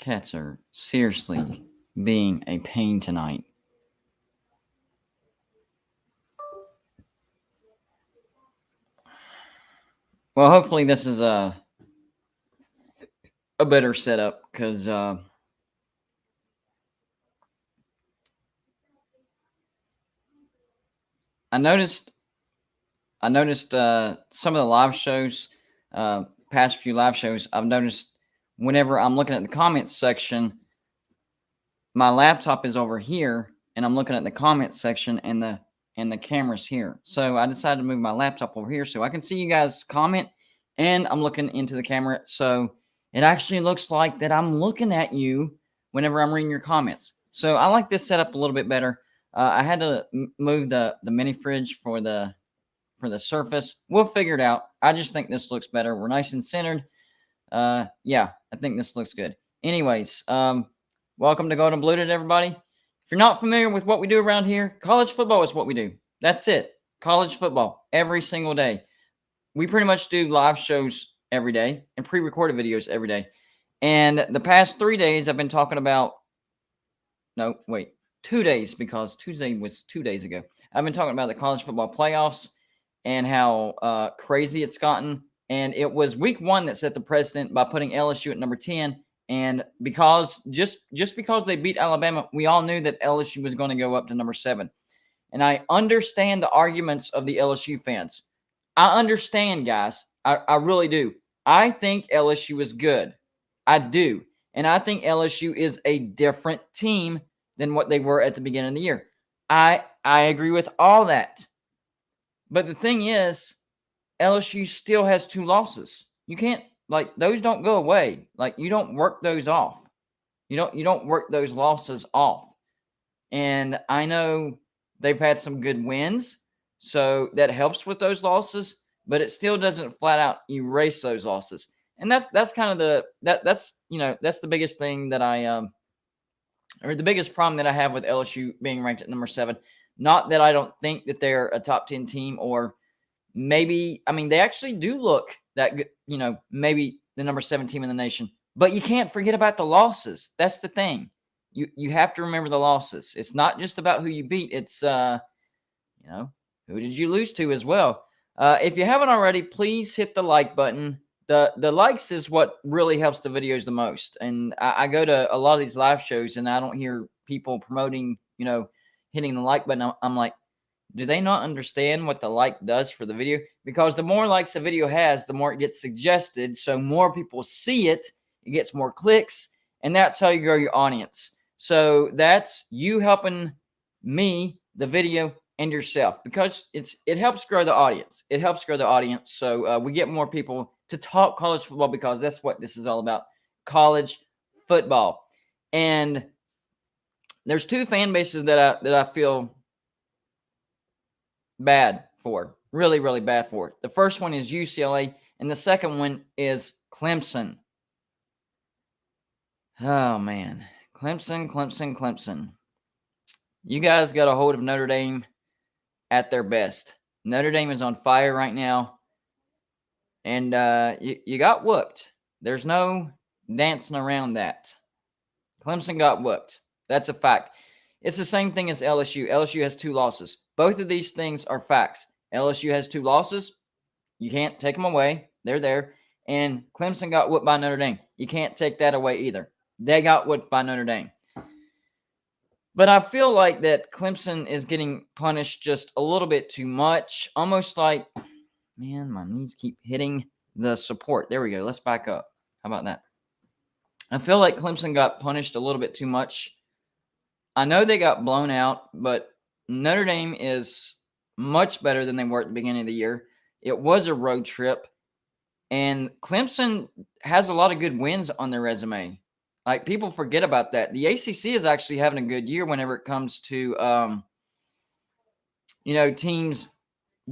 Cats are seriously being a pain tonight. Well, hopefully this is a better setup because I noticed some of the live shows, past few live shows. I've noticed whenever I'm looking at the comments section, my laptop is over here, and I'm looking at the comments section, and the camera's here. So I decided to move my laptop over here so I can see you guys comment, and I'm looking into the camera, so it actually looks like that I'm looking at you whenever I'm reading your comments. So I like this setup a little bit better. I had to move the mini fridge for the surface. We'll figure it out. I just think this looks better. We're nice and centered. Yeah, I think this looks good. Anyways, welcome to Golden Bluted, everybody. If you're not familiar with what we do around here, college football is what we do. That's it. College football every single day. We pretty much do live shows every day and pre-recorded videos every day. And the past 3 days, I've been talking about, 2 days, because Tuesday was 2 days ago. I've been talking about the college football playoffs and how crazy it's gotten. And it was week 1 that set the precedent by putting LSU at number 10. And because just because they beat Alabama, we all knew that LSU was going to go up to number 7. And I understand the arguments of the LSU fans. I understand, guys. I really do. I think LSU is good. I do. And I think LSU is a different team than what they were at the beginning of the year. I agree with all that. But the thing is, LSU still has 2 losses. You can't, those don't go away. You don't work those off. You don't work those losses off. And I know they've had some good wins, so that helps with those losses, but it still doesn't flat out erase those losses. And that's kind of that's the biggest thing that or the biggest problem that I have with LSU being ranked at number 7. Not that I don't think that they're a top 10 team, or maybe, they actually do look that good, maybe the number 7 team in the nation. But you can't forget about the losses. That's the thing. You have to remember the losses. It's not just about who you beat. It's, who did you lose to as well. If you haven't already, please hit the like button. The likes is what really helps the videos the most. And I go to a lot of these live shows, and I don't hear people promoting, hitting the like button. I'm like, do they not understand what the like does for the video? Because the more likes a video has, the more it gets suggested. So more people see it, it gets more clicks, and that's how you grow your audience. So that's you helping me, the video, and yourself, because it helps grow the audience. It helps grow the audience. So we get more people to talk college football, because that's what this is all about, college football. And there's 2 fan bases that I feel bad for, really, really bad for. The first one is UCLA, and the second one is Clemson. Oh, man. Clemson. You guys got a hold of Notre Dame at their best. Notre Dame is on fire right now, and you got whooped. There's no dancing around that. Clemson got whooped. That's a fact. It's the same thing as LSU. LSU has 2 losses. Both of these things are facts. LSU has 2 losses. You can't take them away. They're there. And Clemson got whooped by Notre Dame. You can't take that away either. They got whooped by Notre Dame. But I feel like that Clemson is getting punished just a little bit too much. Almost like, man, my knees keep hitting the support. There we go. Let's back up. How about that? I feel like Clemson got punished a little bit too much. I know they got blown out, but Notre Dame is much better than they were at the beginning of the year. It was a road trip, and Clemson has a lot of good wins on their resume. People forget about that. The ACC is actually having a good year whenever it comes to, teams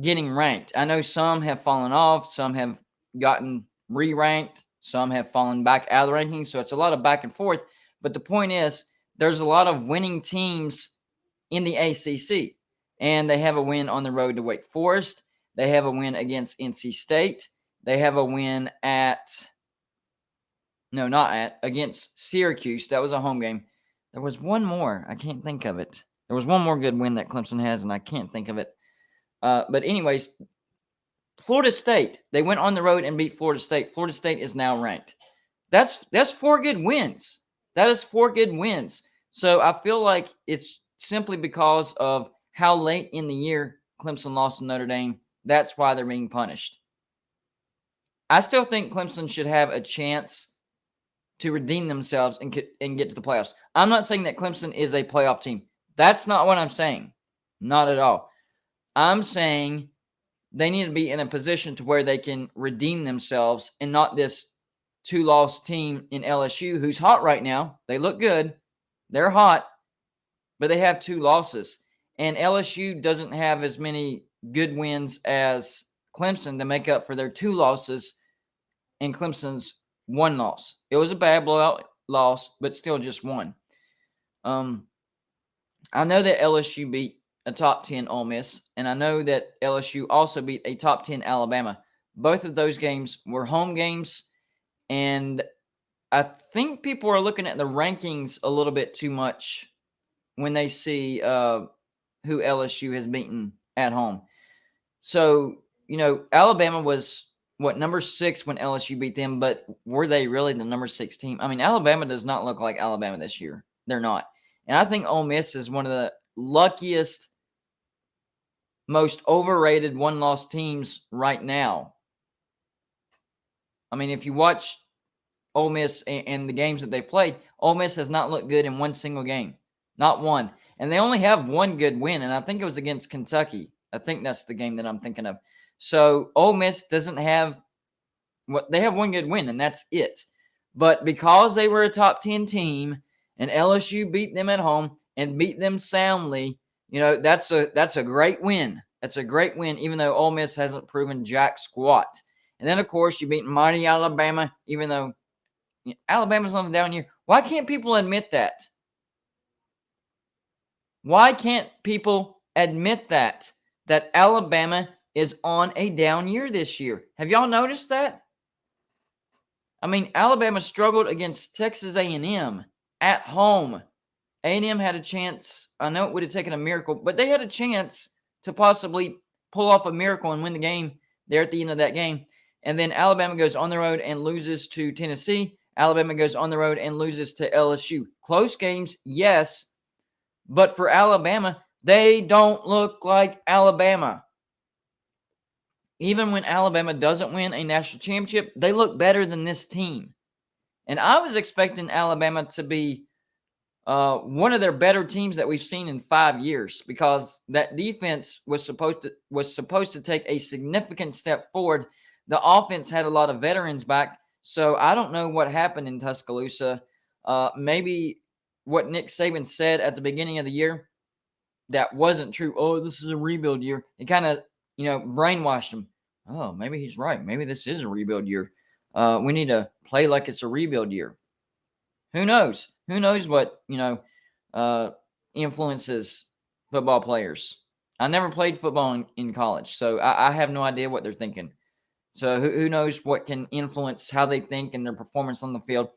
getting ranked. I know some have fallen off, some have gotten re-ranked, some have fallen back out of the rankings, so it's a lot of back and forth. But the point is, there's a lot of winning teams in the ACC, and they have a win on the road to Wake Forest. They have a win against NC State. They have a win at No, not at. Against Syracuse. That was a home game. There was one more. I can't think of it. There was one more good win that Clemson has, and I can't think of it. But anyways, Florida State. They went on the road and beat Florida State. Florida State is now ranked. That's 4 good wins. That is 4 good wins. So I feel like it's simply because of how late in the year Clemson lost to Notre Dame. That's why they're being punished. I still think Clemson should have a chance to redeem themselves and get to the playoffs. I'm not saying that Clemson is a playoff team. That's not what I'm saying. Not at all. I'm saying they need to be in a position to where they can redeem themselves and not this 2-loss team in LSU who's hot right now. They look good. They're hot, but they have 2 losses. And LSU doesn't have as many good wins as Clemson to make up for their 2 losses and Clemson's 1 loss. It was a bad blowout loss, but still just 1. I know that LSU beat a top 10 Ole Miss, and I know that LSU also beat a top 10 Alabama. Both of those games were home games, and I think people are looking at the rankings a little bit too much when they see who LSU has beaten at home. So, Alabama was, number 6 when LSU beat them, but were they really the number 6 team? I mean, Alabama does not look like Alabama this year. They're not. And I think Ole Miss is one of the luckiest, most overrated 1-loss teams right now. I mean, if you watch Ole Miss and the games that they've played, Ole Miss has not looked good in one single game. Not one. And they only have 1 good win, and I think it was against Kentucky. I think that's the game that I'm thinking of. So Ole Miss doesn't have – they have 1 good win, and that's it. But because they were a top 10 team and LSU beat them at home and beat them soundly, that's a great win. That's a great win, even though Ole Miss hasn't proven jack squat. And then, of course, you beat mighty Alabama, even though Alabama's on the down year. Why can't people admit that? Why can't people admit that Alabama is on a down year this year? Have y'all noticed that? I mean, Alabama struggled against Texas A&M at home. A&M had a chance. I know it would have taken a miracle, but they had a chance to possibly pull off a miracle and win the game there at the end of that game. And then Alabama goes on the road and loses to Tennessee. Alabama goes on the road and loses to LSU. Close games, yes. But for Alabama, they don't look like Alabama. Even when Alabama doesn't win a national championship, they look better than this team. And I was expecting Alabama to be one of their better teams that we've seen in 5 years, because that defense was supposed to take a significant step forward. The offense had a lot of veterans back, so I don't know what happened in Tuscaloosa. Maybe what Nick Saban said at the beginning of the year that wasn't true. Oh, this is a rebuild year. It kind of brainwashed them. Oh, maybe he's right. Maybe this is a rebuild year. We need to play like it's a rebuild year. Who knows? Who knows what, influences football players? I never played football in college, so I have no idea what they're thinking. So who knows what can influence how they think and their performance on the field?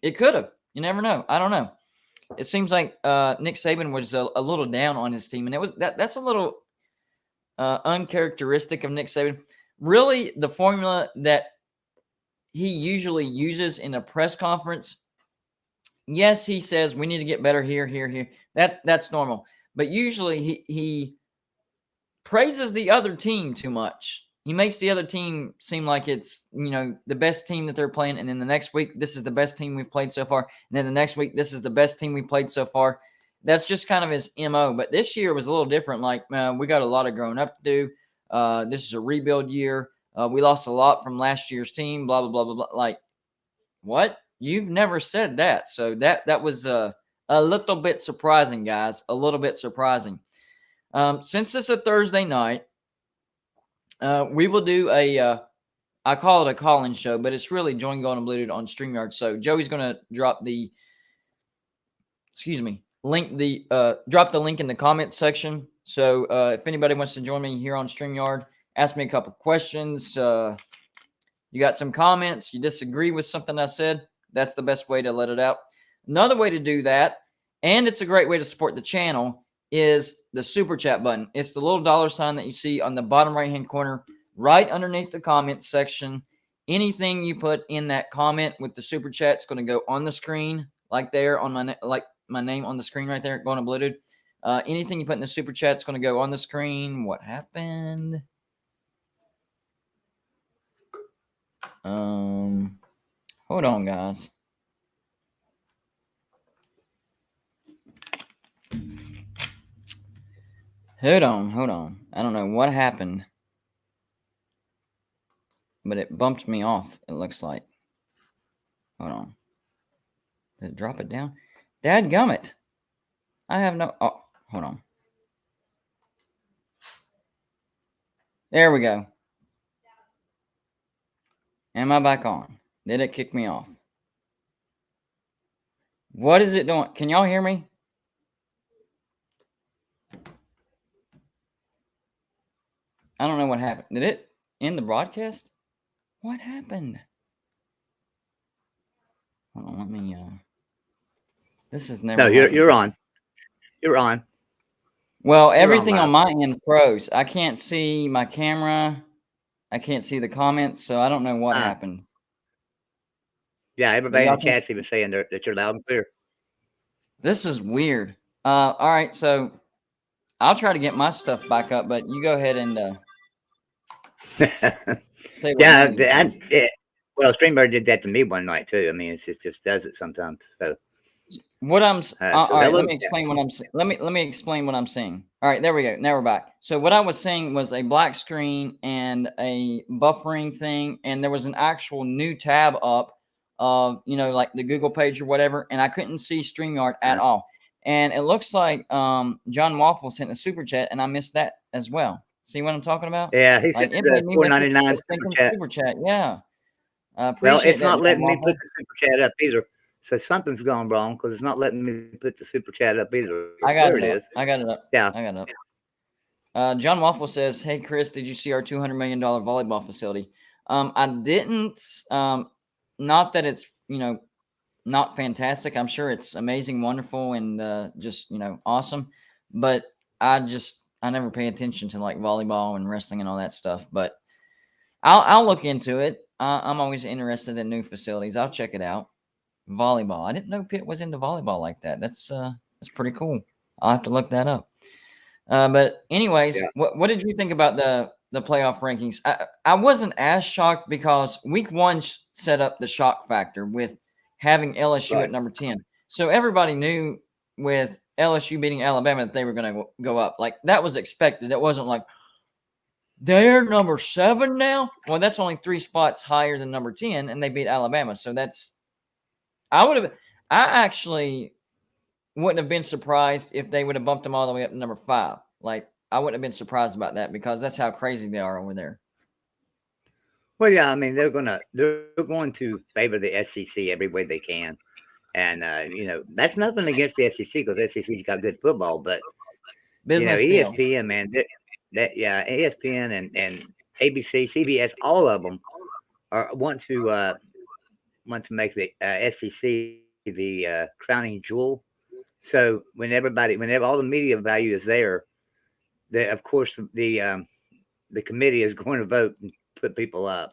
It could have. You never know. I don't know. It seems like Nick Saban was a little down on his team, and it was that's a little uncharacteristic of Nick Saban. Really, the formula that he usually uses in a press conference, yes, he says we need to get better here, here, here. That's normal. But usually he praises the other team too much. He makes the other team seem like it's, the best team that they're playing. And then the next week, this is the best team we've played so far. And then the next week, this is the best team we've played so far. That's just kind of his MO. But this year was a little different. Like, we got a lot of growing up to do. This is a rebuild year. We lost a lot from last year's team, blah, blah, blah, blah, blah. Like, what? You've never said that. So that was a little bit surprising, guys. A little bit surprising. Since it's a Thursday night, we will do I call it a call-in show, but it's really Join Gold and Blued on StreamYard. So Joey's going to drop the drop the link in the comments section. So if anybody wants to join me here on StreamYard, ask me a couple questions, You got some comments, you disagree with something I said, that's the best way to let it out. Another way to do that, and it's a great way to support the channel, is the super chat button. It's the little dollar sign that you see on the bottom right-hand corner, right underneath the comment section. Anything you put in that comment with the super chat is going to go on the screen, like there on my name on the screen right there, going to Bluetooth. Anything you put in the super chat is going to go on the screen. What happened? Hold on, guys. Hold on. I don't know what happened, but it bumped me off, it looks like. Hold on. Did it drop it down? Dadgummit. I have no... Oh, hold on. There we go. Am I back on? Did it kick me off? What is it doing? Can y'all hear me? I don't know what happened. Did it end the broadcast? What happened? Hold on, let me... This is never... No, you're on. You're on. Well, everything on my end froze. I can't see my camera. I can't see the comments, so I don't know what happened. Yeah, everybody in the chat's even saying that you're loud and clear. This is weird. All right, so I'll try to get my stuff back up, but you go ahead and well, StreamYard did that to me one night too. I mean, it just does it sometimes. So what I'm all right, let me explain what I'm let me explain what I'm saying. All right, there we go. Now we're back. So what I was saying was a black screen and a buffering thing, and there was an actual new tab up of, you know, like the Google page or whatever, and I couldn't see StreamYard at all. And it looks like John Waffle sent a super chat, and I missed that as well. See what I'm talking about? Yeah, he sent the $4.99 super chat. Yeah. Well, it's not letting me put the super chat up either. So something's gone wrong because it's not letting me put the super chat up either. I got it up. I got it up. Yeah. I got it up. John Waffle says, "Hey, Chris, did you see our $200 million volleyball facility?" I didn't. Not that it's, you know, not fantastic. I'm sure it's amazing, wonderful, and just, you know, awesome. But I never pay attention to like volleyball and wrestling and all that stuff. But I'll look into it. I'm always interested in new facilities. I'll check it out. Volleyball. I didn't know Pitt was into volleyball like that. That's pretty cool. I'll have to look that up. But anyways, what did you think about the playoff rankings? I wasn't as shocked because week 1 set up the shock factor with having LSU at number 10. So everybody knew with LSU beating Alabama that they were going to go up. Like, that was expected. It wasn't like, they're number 7 now? Well, that's only 3 spots higher than number 10, and they beat Alabama. So that's... I actually wouldn't have been surprised if they would have bumped them all the way up to number 5. Like, I wouldn't have been surprised about that because that's how crazy they are over there. Well, yeah, I mean, they're going to favor the SEC every way they can. And, you know, that's nothing against the SEC because the SEC's got good football. But, business you know, ESPN, man, ESPN and ABC, CBS, all of them want to make the SEC the crowning jewel. So whenever all the media value is there, of course the committee is going to vote and put people up.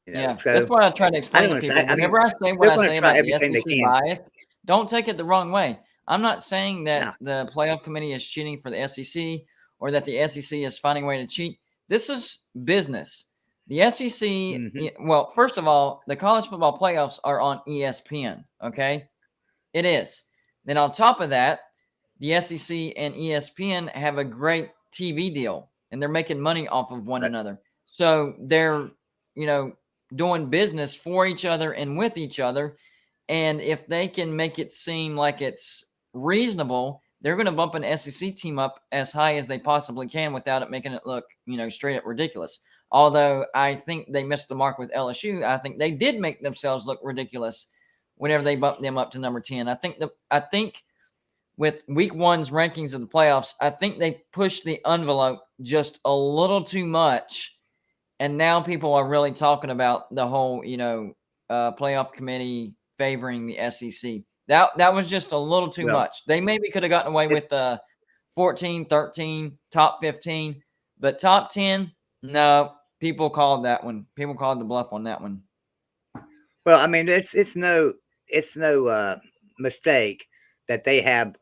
You know? Yeah, so that's what I try to explain to people. Whenever I say what I say about the SEC bias, don't take it the wrong way. I'm not saying that the playoff committee is cheating for the SEC or that the SEC is finding a way to cheat. This is business. The SEC, well, first of all, the college football playoffs are on ESPN, okay? It is. Then on top of that, the SEC and ESPN have a great TV deal, and they're making money off of one another. So they're, you know, doing business for each other and with each other. And if they can make it seem like it's reasonable, they're going to bump an SEC team up as high as they possibly can without it making it look, you know, straight up ridiculous. Although I think they missed the mark with LSU. I think they did make themselves look ridiculous whenever they bumped them up to number 10. I think with week 1's rankings of the playoffs, I think they pushed the envelope just a little too much. And now people are really talking about the whole, playoff committee favoring the SEC. That was just a little too Well, much. They maybe could have gotten away with it's 14, 13, top 15, but top 10, no. People called that one. People called the bluff on that one. well, I mean, it's no mistake that they have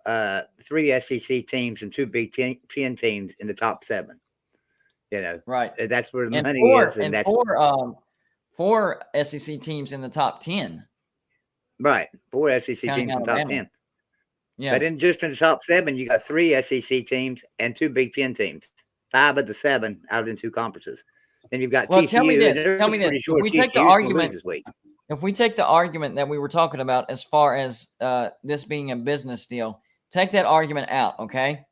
3 SEC teams and 2 Big Ten teams in the top 7. Right. That's where the And money four is, and and that's four SEC teams in the top 10, right. 4 SEC counting teams in the top Alabama. 10. Yeah. But just in the top 7, you got 3 SEC teams and 2 Big Ten teams. 5 of the 7 out in 2 conferences. Then you've got Well, TCU. tell me this. And they're Tell me this. pretty If sure we take the TCU's going to argument, lose this week. if we take the argument that we were talking about as far as this being a business deal, take that argument out, okay?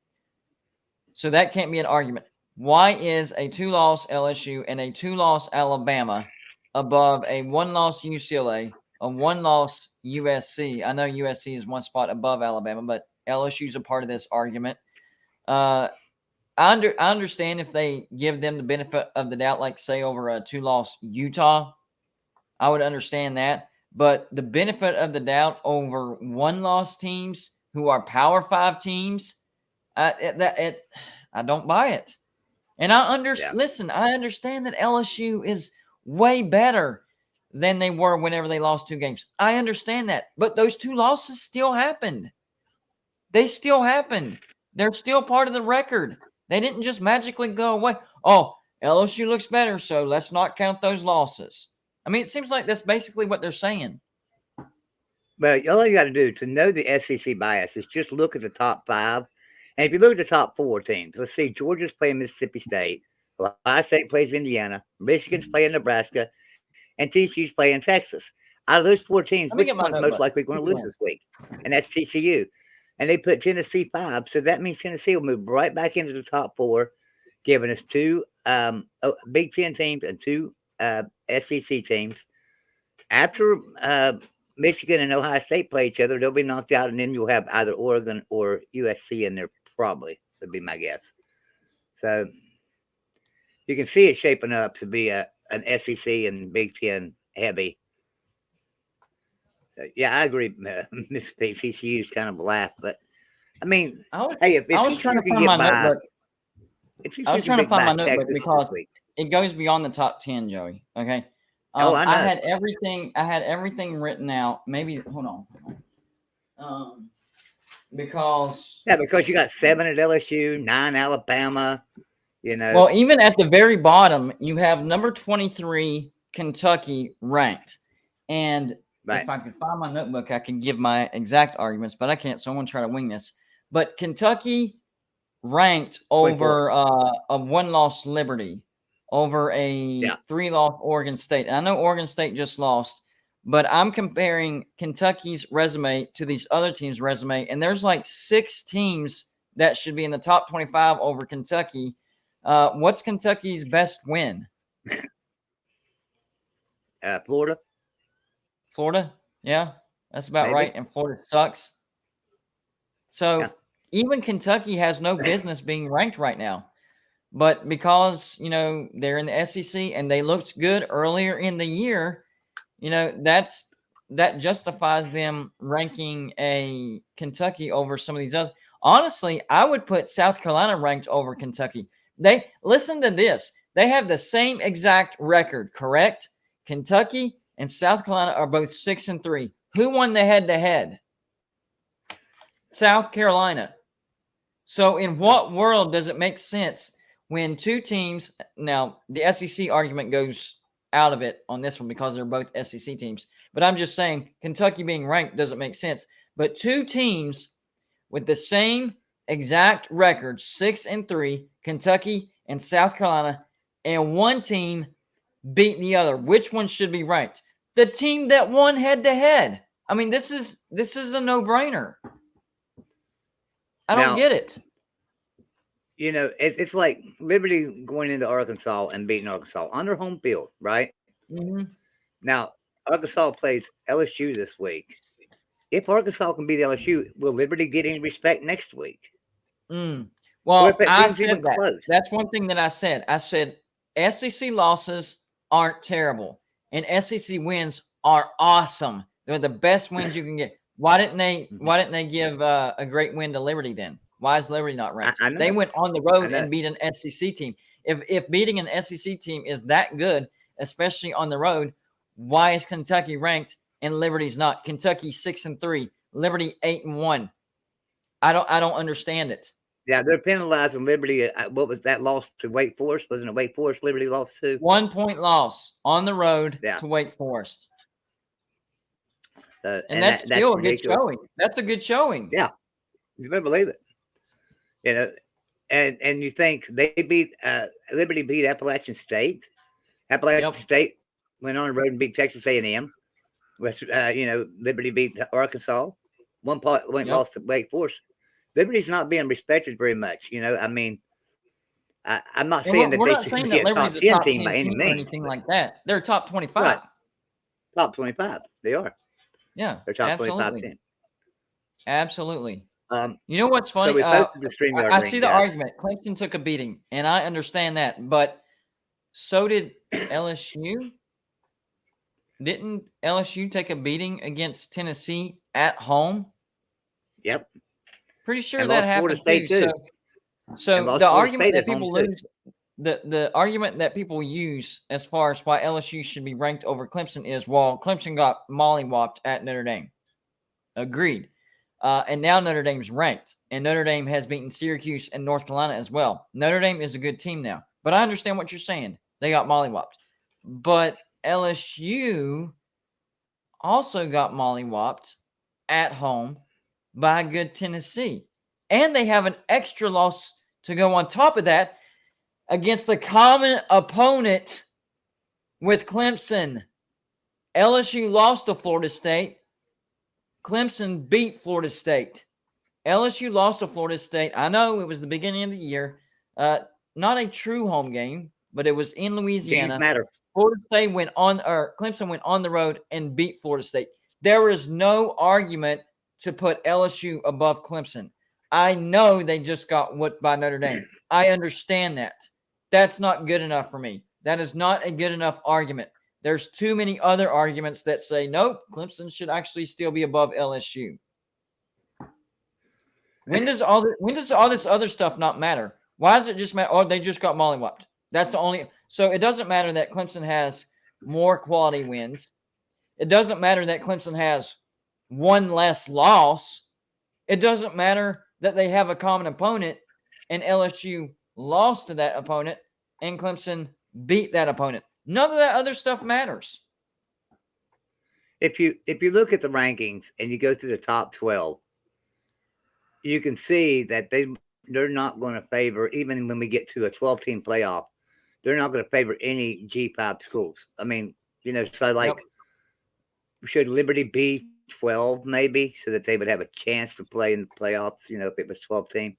So that can't be an argument. Why is a 2-loss LSU and a 2-loss Alabama above a 1-loss UCLA, a 1-loss USC? I know USC is 1 spot above Alabama, but LSU's a part of this argument. I understand if they give them the benefit of the doubt, like say over a 2-loss Utah, I would understand that. But the benefit of the doubt over 1-loss teams who are Power 5 teams, I don't buy it. And listen, I understand that LSU is way better than they were whenever they lost 2 games. I understand that. But those 2 losses still happened. They still happened. They're still part of the record. They didn't just magically go away. Oh, LSU looks better, so let's not count those losses. I mean, it seems like that's basically what they're saying. But all you got to do to know the SEC bias is just look at the top 5. And if you look at the top 4 teams, let's see, Georgia's playing Mississippi State, Ohio State plays Indiana, Michigan's playing Nebraska, and TCU's playing Texas. Out of those 4 teams, which one's most likely going to lose this week? And that's TCU. And they put Tennessee 5, so that means Tennessee will move right back into the top 4, giving us 2 Big Ten teams and 2 SEC teams. After Michigan and Ohio State play each other, they'll be knocked out, and then you'll have either Oregon or USC in there, probably, would be my guess. So you can see it shaping up to be an SEC and Big Ten heavy. Yeah, I agree, Miss TCU is kind of a laugh, but I mean, if I was trying to find my notebook. I was trying to find my notebook because it goes beyond the top 10, Joey. Okay. I know. I had everything written out. Maybe hold on. Because you got 7 at LSU, 9 Alabama. Well, even at the very bottom, you have number 23 Kentucky ranked, and if I could find my notebook, I could give my exact arguments, but I can't. So I'm gonna try to wing this. But Kentucky ranked over a 1-loss Liberty, over a 3-loss Oregon State. And I know Oregon State just lost, but I'm comparing Kentucky's resume to these other teams' resume, and there's like 6 teams that should be in the top 25 over Kentucky. What's Kentucky's best win? Florida. Florida? Yeah, that's about right. And Florida sucks. So even Kentucky has no business being ranked right now. But because, they're in the SEC and they looked good earlier in the year, that justifies them ranking a Kentucky over some of these other. Honestly, I would put South Carolina ranked over Kentucky. Listen to this. They have the same exact record, correct? Kentucky and South Carolina are both 6-3. Who won the head-to-head? South Carolina. So in what world does it make sense when 2 teams – now, the SEC argument goes out of it on this one because they're both SEC teams. But I'm just saying Kentucky being ranked doesn't make sense. But 2 teams with the same exact record, 6-3, Kentucky and South Carolina, and 1 team beat the other. Which one should be ranked? The team that won head-to-head. I mean, this is a no-brainer. I don't get it. It's like Liberty going into Arkansas and beating Arkansas on their home field, right? Mm-hmm. Now, Arkansas plays LSU this week. If Arkansas can beat LSU, will Liberty get any respect next week? Well, I said that. That's one thing that I said. I said SEC losses aren't terrible, and SEC wins are awesome. They're the best wins you can get. Why didn't they give a great win to Liberty then? Why is Liberty not ranked? I know. They went on the road and beat an SEC team. If beating an SEC team is that good, especially on the road, why is Kentucky ranked and Liberty's not? Kentucky 6-3, Liberty 8-1. I don't understand it. Yeah, they're penalizing Liberty. What was that loss to Wake Forest? Wasn't it Wake Forest Liberty lost to? 1 point loss on the road to Wake Forest. And that's still a good showing. That's a good showing. Yeah, you better believe it. You know, and you think they beat Liberty beat Appalachian State. Appalachian State went on the road and beat Texas A&M. Liberty beat Arkansas. 1 point lost to Wake Forest. Liberty's not being respected very much. I mean, I'm not saying that they should be a top 10 team by any means. Or anything like that. They're top 25. Right. Top 25. They are. Yeah, they're top 25 team. Absolutely. You know what's funny? So I see the argument. Clemson took a beating, and I understand that, but so did LSU. Didn't LSU take a beating against Tennessee at home? Yep. Pretty sure that happened too. So the argument that people lose, the argument that people use as far as why LSU should be ranked over Clemson is, well, Clemson got mollywopped at Notre Dame. Agreed. And now Notre Dame's ranked, and Notre Dame has beaten Syracuse and North Carolina as well. Notre Dame is a good team now, but I understand what you're saying. They got mollywopped, but LSU also got mollywopped at home by a good Tennessee, and they have an extra loss to go on top of that against the common opponent with Clemson. LSU lost to Florida State. Clemson beat Florida State. LSU lost to Florida State. I know it was the beginning of the year. Not a true home game, but it was in Louisiana. Florida State Clemson went on the road and beat Florida State. There is no argument to put LSU above Clemson. I know they just got whipped by Notre Dame. I understand that. That's not good enough for me. That is not a good enough argument. There's too many other arguments that say, nope, Clemson should actually still be above LSU. When does all this other stuff not matter? Why does it just matter? Oh, they just got mollywopped. That's the only. So it doesn't matter that Clemson has more quality wins. It doesn't matter that Clemson has one less loss. It doesn't matter that they have a common opponent and LSU lost to that opponent and Clemson beat that opponent. None of that other stuff matters. If you look at the rankings and you go through the top 12, you can see that they're not going to favor, even when we get to a 12-team playoff, they're not going to favor any G5 schools. I mean, so should Liberty be 12 maybe so that they would have a chance to play in the playoffs, if it was 12-team?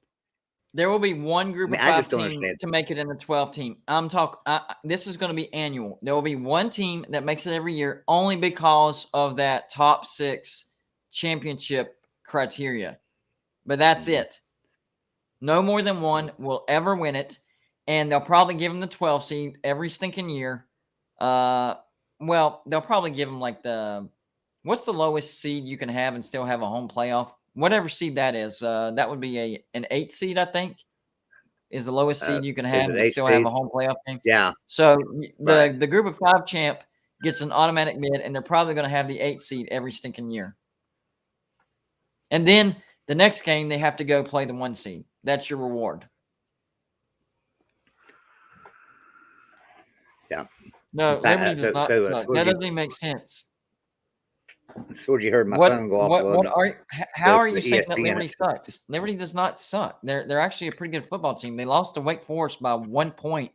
There will be one group of 5 teams to make it in the 12 team. I'm talking. This is going to be annual. There will be one team that makes it every year, only because of that top 6 championship criteria. But that's it. No more than one will ever win it, and they'll probably give them the 12 seed every stinking year. Well, they'll probably give them like what's the lowest seed you can have and still have a home playoff? Whatever seed that is, that would be an 8 seed, I think, is the lowest seed you can have and still have a home playoff game. Yeah. So the group of 5 champ gets an automatic bid, and they're probably going to have the 8 seed every stinking year. And then the next game, they have to go play the 1 seed. That's your reward. Yeah. No, Liberty does not suck. That doesn't even make sense. Sort you heard my phone go off. How are you saying that Liberty sucks? Liberty does not suck. They're actually a pretty good football team. They lost to Wake Forest by 1 point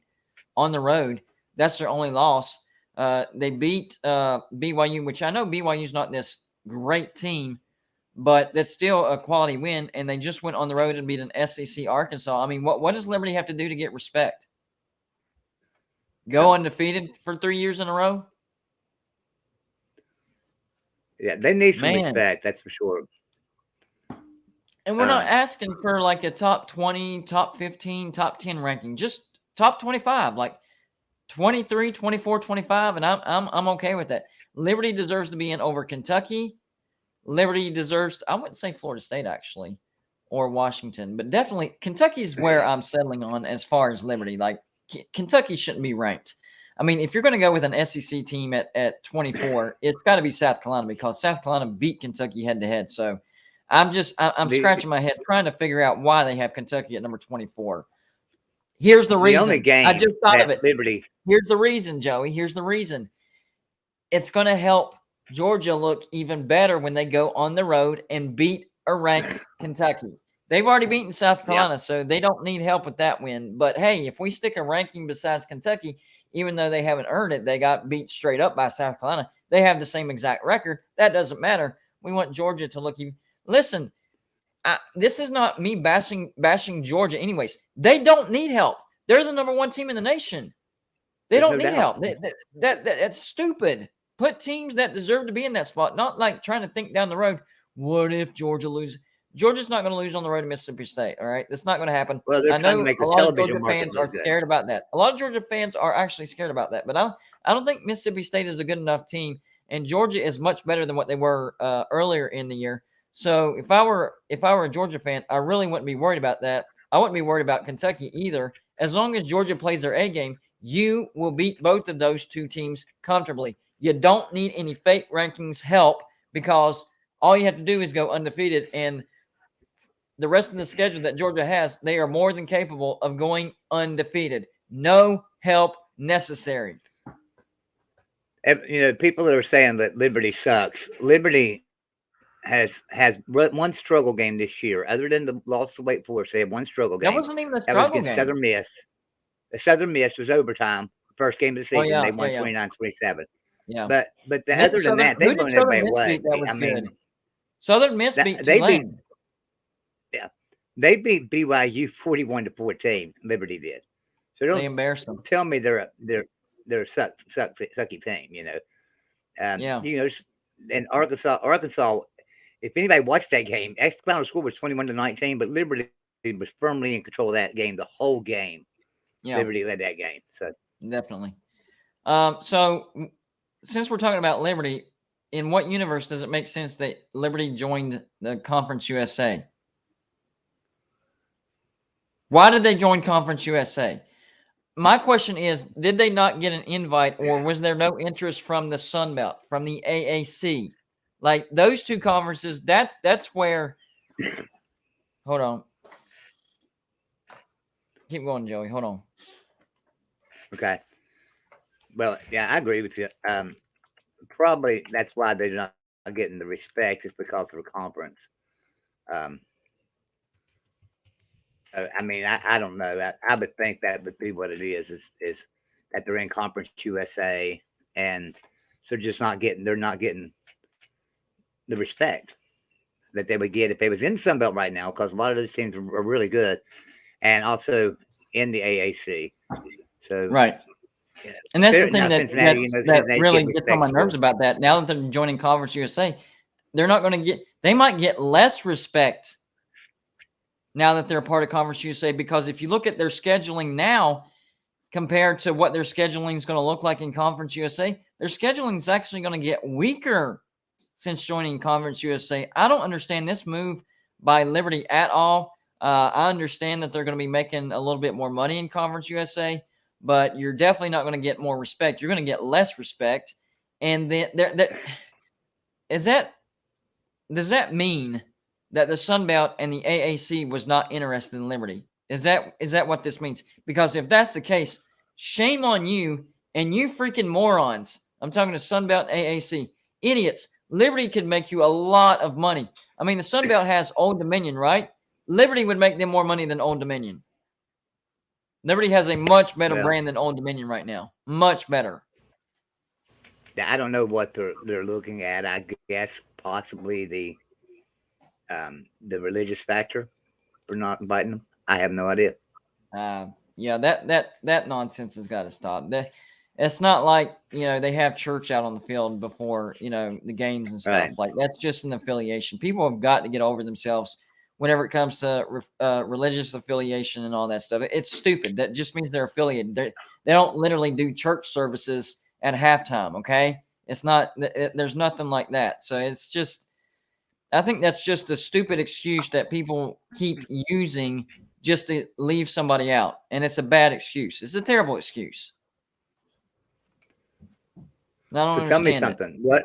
on the road. That's their only loss. They beat BYU, which I know BYU's not this great team, but that's still a quality win. And they just went on the road and beat an SEC Arkansas. I mean, what does Liberty have to do to get respect? Go undefeated for 3 years in a row? Yeah, they need some respect, that's for sure. And we're not asking for like a top 20, top 15, top 10 ranking, just top 25. Like, 23, 24, 25, and I'm okay with that. Liberty deserves to be in over Kentucky. Liberty deserves, I wouldn't say Florida State actually, or Washington, but definitely Kentucky's where I'm settling on as far as Liberty. Like Kentucky shouldn't be ranked. I mean, if you're going to go with an SEC team at 24, it's got to be South Carolina because South Carolina beat Kentucky head to head. So I'm scratching my head trying to figure out why they have Kentucky at number 24. Here's the reason. only game I just thought of it. Liberty. Here's the reason, Joey. Here's the reason. It's going to help Georgia look even better when they go on the road and beat a ranked Kentucky. They've already beaten South Carolina, so they don't need help with that win. But, hey, if we stick a ranking besides Kentucky, even though they haven't earned it, they got beat straight up by South Carolina. They have the same exact record. That doesn't matter. We want Georgia to look even. Listen, this is not me bashing Georgia anyways. They don't need help. They're the number one team in the nation. They don't need help. That's stupid. Put teams that deserve to be in that spot, not like trying to think down the road, what if Georgia loses? Georgia's not going to lose on the road to Mississippi State, all right? That's not going to happen. Well, they're I trying know to make a the lot of television Georgia market fans look are good. scared about that. A lot of Georgia fans are actually scared about that, but I don't think Mississippi State is a good enough team, and Georgia is much better than what they were earlier in the year. So if I were a Georgia fan, I really wouldn't be worried about that. I wouldn't be worried about Kentucky either. As long as Georgia plays their A game, you will beat both of those two teams comfortably. You don't need any fake rankings help because all you have to do is go undefeated. And the rest of the schedule that Georgia has, they are more than capable of going undefeated. No help necessary. People that are saying that Liberty sucks. Liberty has one struggle game this year. Other than the loss to Wake Forest, they had one struggle game. That wasn't even a That was struggle against game. Southern Miss. The Southern Miss was overtime. First game of the season, they won 29-27. Yeah. But other than that, they blown everybody away. I mean, Southern Miss beat Tulane. They beat BYU 41-14. Liberty did. So they embarrassed them. Tell me they're a sucky team. And Arkansas. If anybody watched that game, final score was 21-19, but Liberty was firmly in control of that game the whole game. Yeah. Liberty led that game. So definitely. So since we're talking about Liberty, in what universe does it make sense that Liberty joined the Conference USA? Why did they join Conference USA? My question is, did they not get an invite, or was there no interest from the Sun Belt, from the AAC? Like those two conferences, that's where – hold on. Keep going, Joey. Hold on. Okay. Well, yeah, I agree with you. Probably that's why they're not getting the respect is because of the conference. I mean, I don't know. I would think that would be what it is that they're in Conference USA, and so they're not getting the respect that they would get if they was in Sun Belt right now, because a lot of those teams are really good, and also in the AAC. So right. And that's the thing that really gets on my nerves about that. Now that they're joining Conference USA, they're not going to get – they might get less respect now that they're a part of Conference USA, because if you look at their scheduling now compared to what their scheduling is going to look like in Conference USA, their scheduling is actually going to get weaker since joining Conference USA. I don't understand this move by Liberty at all. I understand that they're going to be making a little bit more money in Conference USA, but you're definitely not going to get more respect. You're going to get less respect. And then does that mean that the Sun Belt and the AAC was not interested in Liberty? Is that what this means? Because if that's the case, shame on you and you freaking morons. I'm talking to Sun Belt AAC. Idiots. Liberty could make you a lot of money. I mean, the Sun Belt has Old Dominion, right? Liberty would make them more money than Old Dominion. Liberty has a much better brand than Old Dominion right now. Much better. I don't know what they're looking at. I guess possibly the religious factor for not inviting them. I have no idea. Yeah, that nonsense has got to stop. It's not like, they have church out on the field before, the games and stuff. Right. Like, that's just an affiliation. People have got to get over themselves whenever it comes to religious affiliation and all that stuff. It's stupid. That just means they're affiliated. They don't literally do church services at halftime, okay? It's not, there's nothing like that. So it's just, I think that's just a stupid excuse that people keep using just to leave somebody out. And it's a bad excuse. It's a terrible excuse. I don't So tell me understand it. something.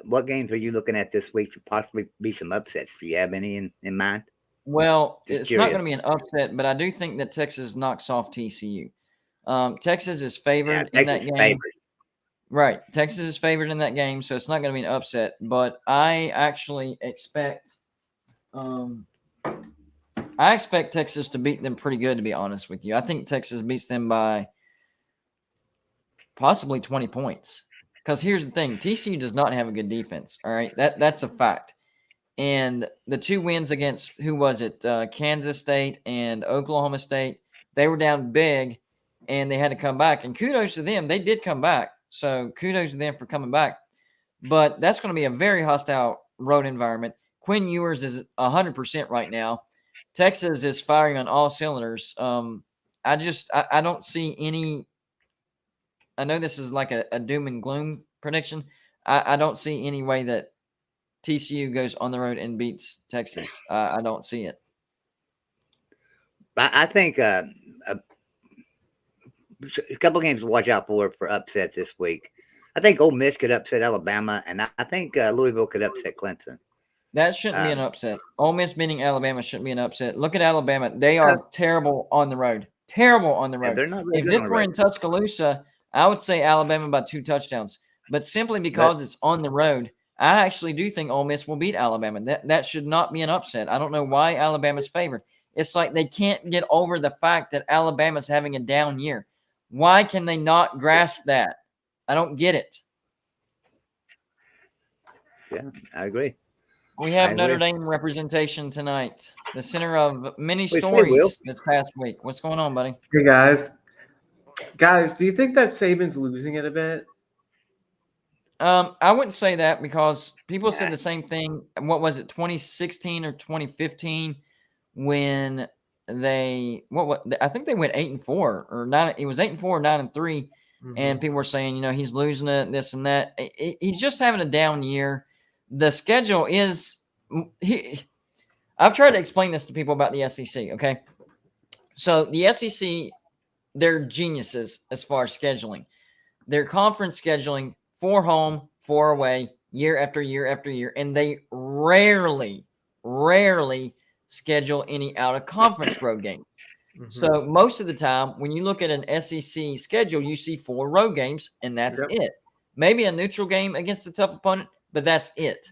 What games are you looking at this week to possibly be some upsets? Do you have any in mind? Well, Just it's not going curious. to be an upset, but I do think that Texas knocks off TCU. Texas is Yeah, favored in that Texas game. favorite. Right. Texas is favored in that game, so it's not going to be an upset. But I actually expect Texas to beat them pretty good, to be honest with you. I think Texas beats them by possibly 20 points. Because here's the thing, TCU does not have a good defense. All right, that's a fact. And the two wins against, who was it? Kansas State and Oklahoma State. They were down big, and they had to come back. And kudos to them, they did come back. So kudos to them for coming back. But that's going to be a very hostile road environment. Quinn Ewers is 100% right now. Texas is firing on all cylinders. I don't see any. I know this is like a doom and gloom prediction. I don't see any way that TCU goes on the road and beats Texas. I don't see it. I think a couple games to watch out for upset this week. I think Ole Miss could upset Alabama, and I think Louisville could upset Clemson. That shouldn't be an upset. Ole Miss beating Alabama shouldn't be an upset. Look at Alabama. They are terrible on the road. Terrible on the road. Yeah, they're not really if good this on the were road. in Tuscaloosa, I would say Alabama by 2 touchdowns. But simply because it's on the road, I actually do think Ole Miss will beat Alabama. That should not be an upset. I don't know why Alabama's favored. It's like they can't get over the fact that Alabama's having a down year. Why can they not grasp that? I don't get it. Yeah, I agree. We have Notre Dame representation tonight, the center of many We say stories this past week. What's going on, buddy? Hey, guys. Guys, do you think that Saban's losing it a bit? I wouldn't say that because people said the same thing. What was it, 2016 or 2015, when I think they went 8-4 or 9. It was 8-4 or 9-3, and people were saying, he's losing it, this and that. He's just having a down year. The schedule is. I've tried to explain this to people about the SEC. Okay, so the SEC, they're geniuses as far as scheduling. Their conference scheduling. 4 home, 4 away, year after year after year, and they rarely schedule any out-of-conference road games. So most of the time, when you look at an SEC schedule, you see 4 road games, and that's it. Maybe a neutral game against a tough opponent, but that's it.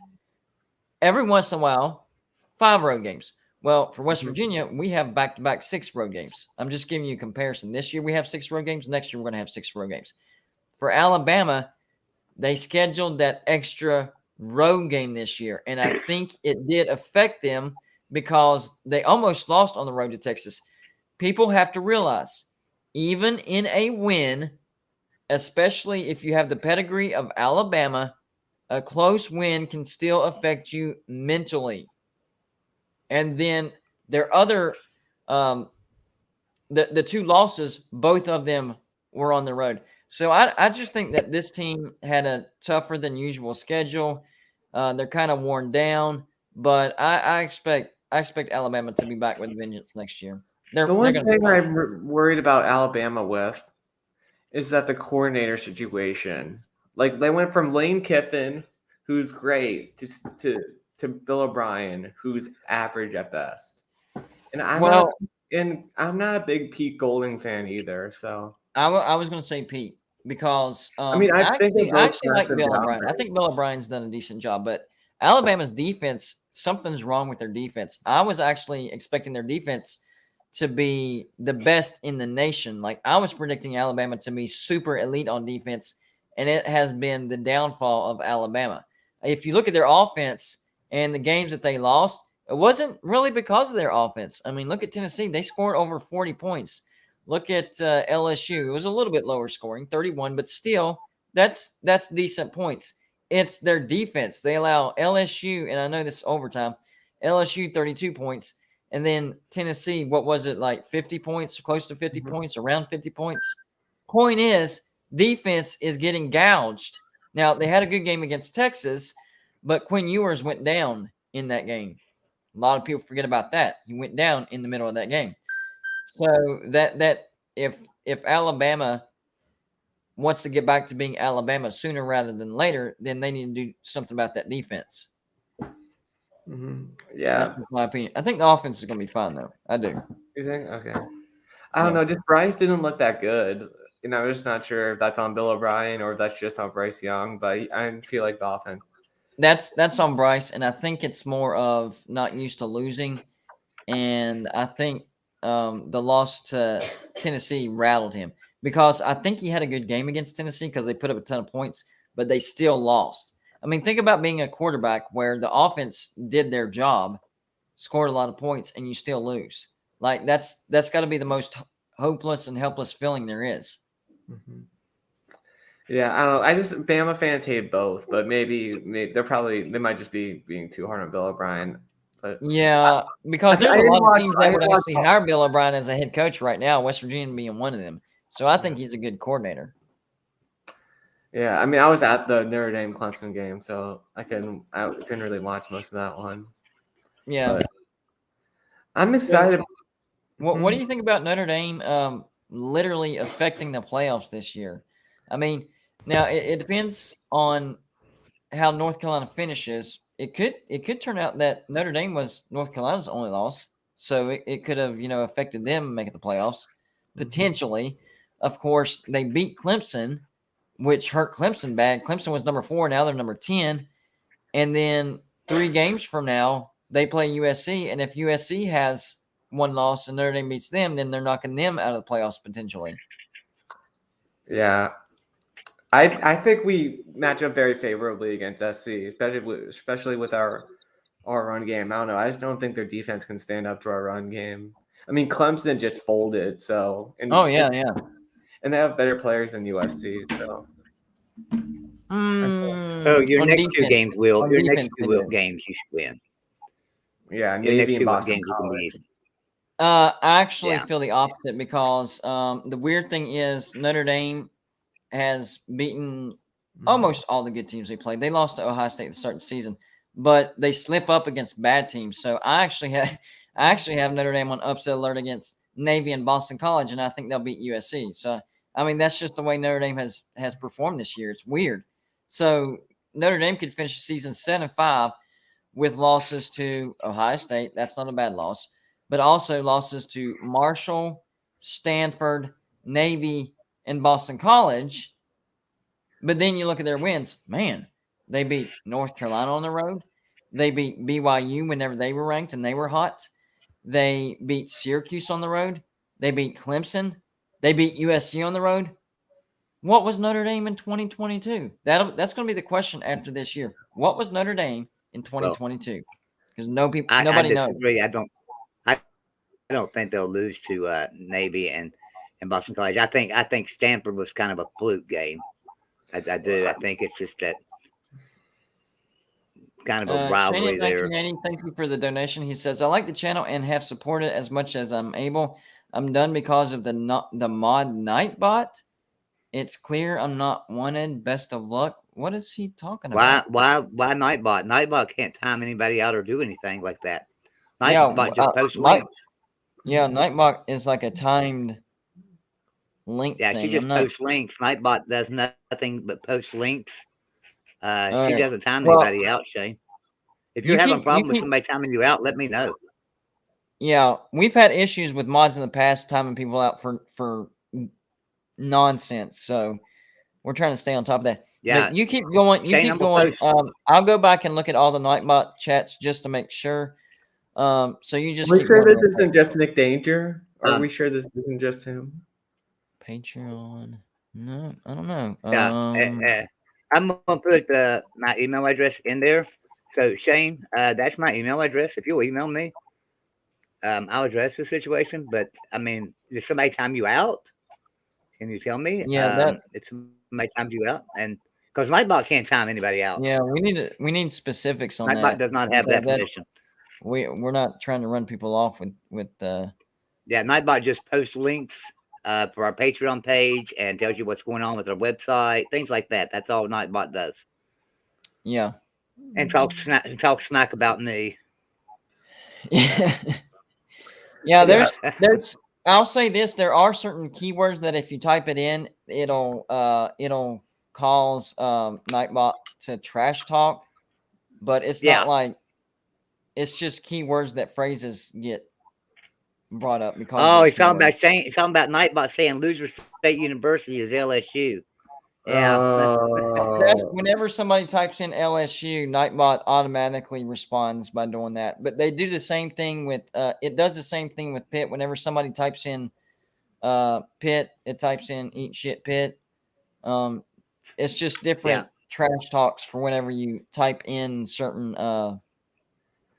Every once in a while, 5 road games. Well, for West Virginia, we have back-to-back 6 road games. I'm just giving you a comparison. This year, we have 6 road games. Next year, we're going to have 6 road games. For Alabama, they scheduled that extra road game this year, and I think it did affect them because they almost lost on the road to Texas. People have to realize, even in a win, especially if you have the pedigree of Alabama, a close win can still affect you mentally. And then their other, the 2 losses, both of them were on the road. So I just think that this team had a tougher than usual schedule. They're kind of worn down, but I expect Alabama to be back with vengeance next year. The one thing I'm worried about Alabama with is that the coordinator situation. Like, they went from Lane Kiffin, who's great, to Bill O'Brien, who's average at best. And I'm not a big Pete Golding fan either. So I was going to say Pete. Because I actually like Bill O'Brien. I think Bill O'Brien's done a decent job, but Alabama's defense, something's wrong with their defense. I was actually expecting their defense to be the best in the nation. Like, I was predicting Alabama to be super elite on defense, and it has been the downfall of Alabama. If you look at their offense and the games that they lost, it wasn't really because of their offense. I mean, look at Tennessee. They scored over 40 points. Look at LSU. It was a little bit lower scoring, 31, but still, that's decent points. It's their defense. They allow LSU, and I know this is overtime, LSU 32 points, and then Tennessee, what was it, like 50 points, close to 50 points, around 50 points. Point is, defense is getting gouged. Now, they had a good game against Texas, but Quinn Ewers went down in that game. A lot of people forget about that. He went down in the middle of that game. So that if Alabama wants to get back to being Alabama sooner rather than later, then they need to do something about that defense. Yeah, that's my opinion. I think the offense is going to be fine, though. I do. You think? Okay. I don't know. Just Bryce didn't look that good. I'm just not sure if that's on Bill O'Brien or if that's just on Bryce Young. But I feel like the offense. That's on Bryce, and I think it's more of not used to losing. And I think the loss to Tennessee rattled him because I think he had a good game against Tennessee because they put up a ton of points, but they still lost. I mean, think about being a quarterback where the offense did their job, scored a lot of points, and you still lose. Like that's got to be the most hopeless and helpless feeling there is. Yeah, I don't know. I just Bama fans hate both, but maybe they might just be being too hard on Bill O'Brien. But yeah, because there's a lot of teams that would actually hire Bill O'Brien as a head coach right now, West Virginia being one of them. So I think he's a good coordinator. Yeah, I mean, I was at the Notre Dame Clemson game, so I couldn't really watch most of that one. Yeah, but I'm excited. What do you think about Notre Dame literally affecting the playoffs this year? I mean, now it depends on how North Carolina finishes. It could turn out that Notre Dame was North Carolina's only loss, so it could have affected them making the playoffs potentially. Of course, they beat Clemson, which hurt Clemson bad. Clemson was number 4, now they're number 10, and then 3 games from now they play USC, and if USC has one loss and Notre Dame beats them, then they're knocking them out of the playoffs potentially. Yeah. I think we match up very favorably against SC, especially with our run game. I don't know. I just don't think their defense can stand up to our run game. I mean, Clemson just folded, so and they have better players than USC. So, your next defense, 2 games will your next 2 games you should win. Yeah, Navy and Boston College. I actually feel the opposite because the weird thing is Notre Dame has beaten almost all the good teams they played. They lost to Ohio State at the start of the season, but they slip up against bad teams. So I actually have Notre Dame on upset alert against Navy and Boston College, and I think they'll beat USC. So I mean that's just the way Notre Dame has performed this year. It's weird. So Notre Dame could finish the season 7-5 with losses to Ohio State. That's not a bad loss, but also losses to Marshall, Stanford, Navy, and Boston College. But then you look at their wins. Man, they beat North Carolina on the road. They beat BYU whenever they were ranked and they were hot. They beat Syracuse on the road. They beat Clemson. They beat USC on the road. What was Notre Dame in 2022? That's going to be the question after this year. What was Notre Dame in 2022? Because nobody knows. I don't think they'll lose to Navy and Boston College. I think Stanford was kind of a fluke game. I do. I think it's just that kind of a rivalry there. Thank you for the donation. He says, I like the channel and have supported as much as I'm able. I'm done because of the mod Nightbot. It's clear I'm not wanted. Best of luck. What is he talking about? Why Nightbot? Nightbot can't time anybody out or do anything like that. Nightbot just posts links. Yeah, Nightbot is like a timed link thing. She just posts links. Nightbot does nothing but post links. She doesn't time anybody out, Shane. If you're having a problem with somebody timing you out, let me know. Yeah, we've had issues with mods in the past timing people out for nonsense. So we're trying to stay on top of that. Yeah, but you keep going. Keep going. I'll go back and look at all the Nightbot chats just to make sure. So you just. Are we sure this isn't just Nick Danger? Are we sure this isn't just him? Patreon. No, I don't know. Yeah, I'm gonna put my email address in there. So Shane, that's my email address. If you'll email me, I'll address the situation. But I mean, did somebody time you out? Can you tell me? Yeah, if somebody times you out, and because Nightbot can't time anybody out. Yeah, we need specifics on that. Nightbot does not have that permission. we're not trying to run people off with Yeah, Nightbot just posts links for our Patreon page and tells you what's going on with our website, things like that. That's all Nightbot does. yeah. And talk smack about me. Yeah. Yeah, there's I'll say this, there are certain keywords that if you type it in, it'll cause Nightbot to trash talk, but it's Yeah. not like it's just keywords that phrases get brought up because Oh, of he's talking keywords. about Nightbot saying Loser State University is LSU. Yeah. Whenever somebody types in LSU, Nightbot automatically responds by doing that. But they do the same thing with it does the same thing with Pitt. Whenever somebody types in Pitt, it types in eat shit Pitt. It's just different trash talks for whenever you type in certain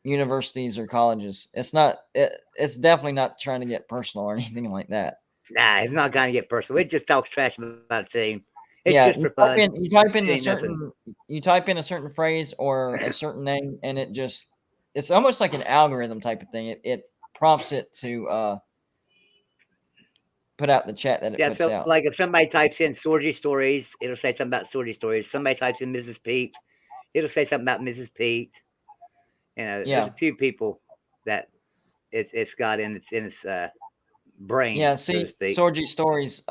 universities or colleges. It's definitely not trying to get personal or anything like that. Nah, it's not going to get personal. It just talks trash about a team. It's just for fun. fun. You type in a certain phrase or a certain name, and it's almost like an algorithm type of thing. It prompts it to put out the chat that it puts out. Like if somebody types in Sorgy Stories, it'll say something about Sorgy Stories. Somebody types in Mrs. Pete, it'll say something about Mrs. Pete. There's a few people that it's got in its brain. Yeah, see, so Sorgy Stories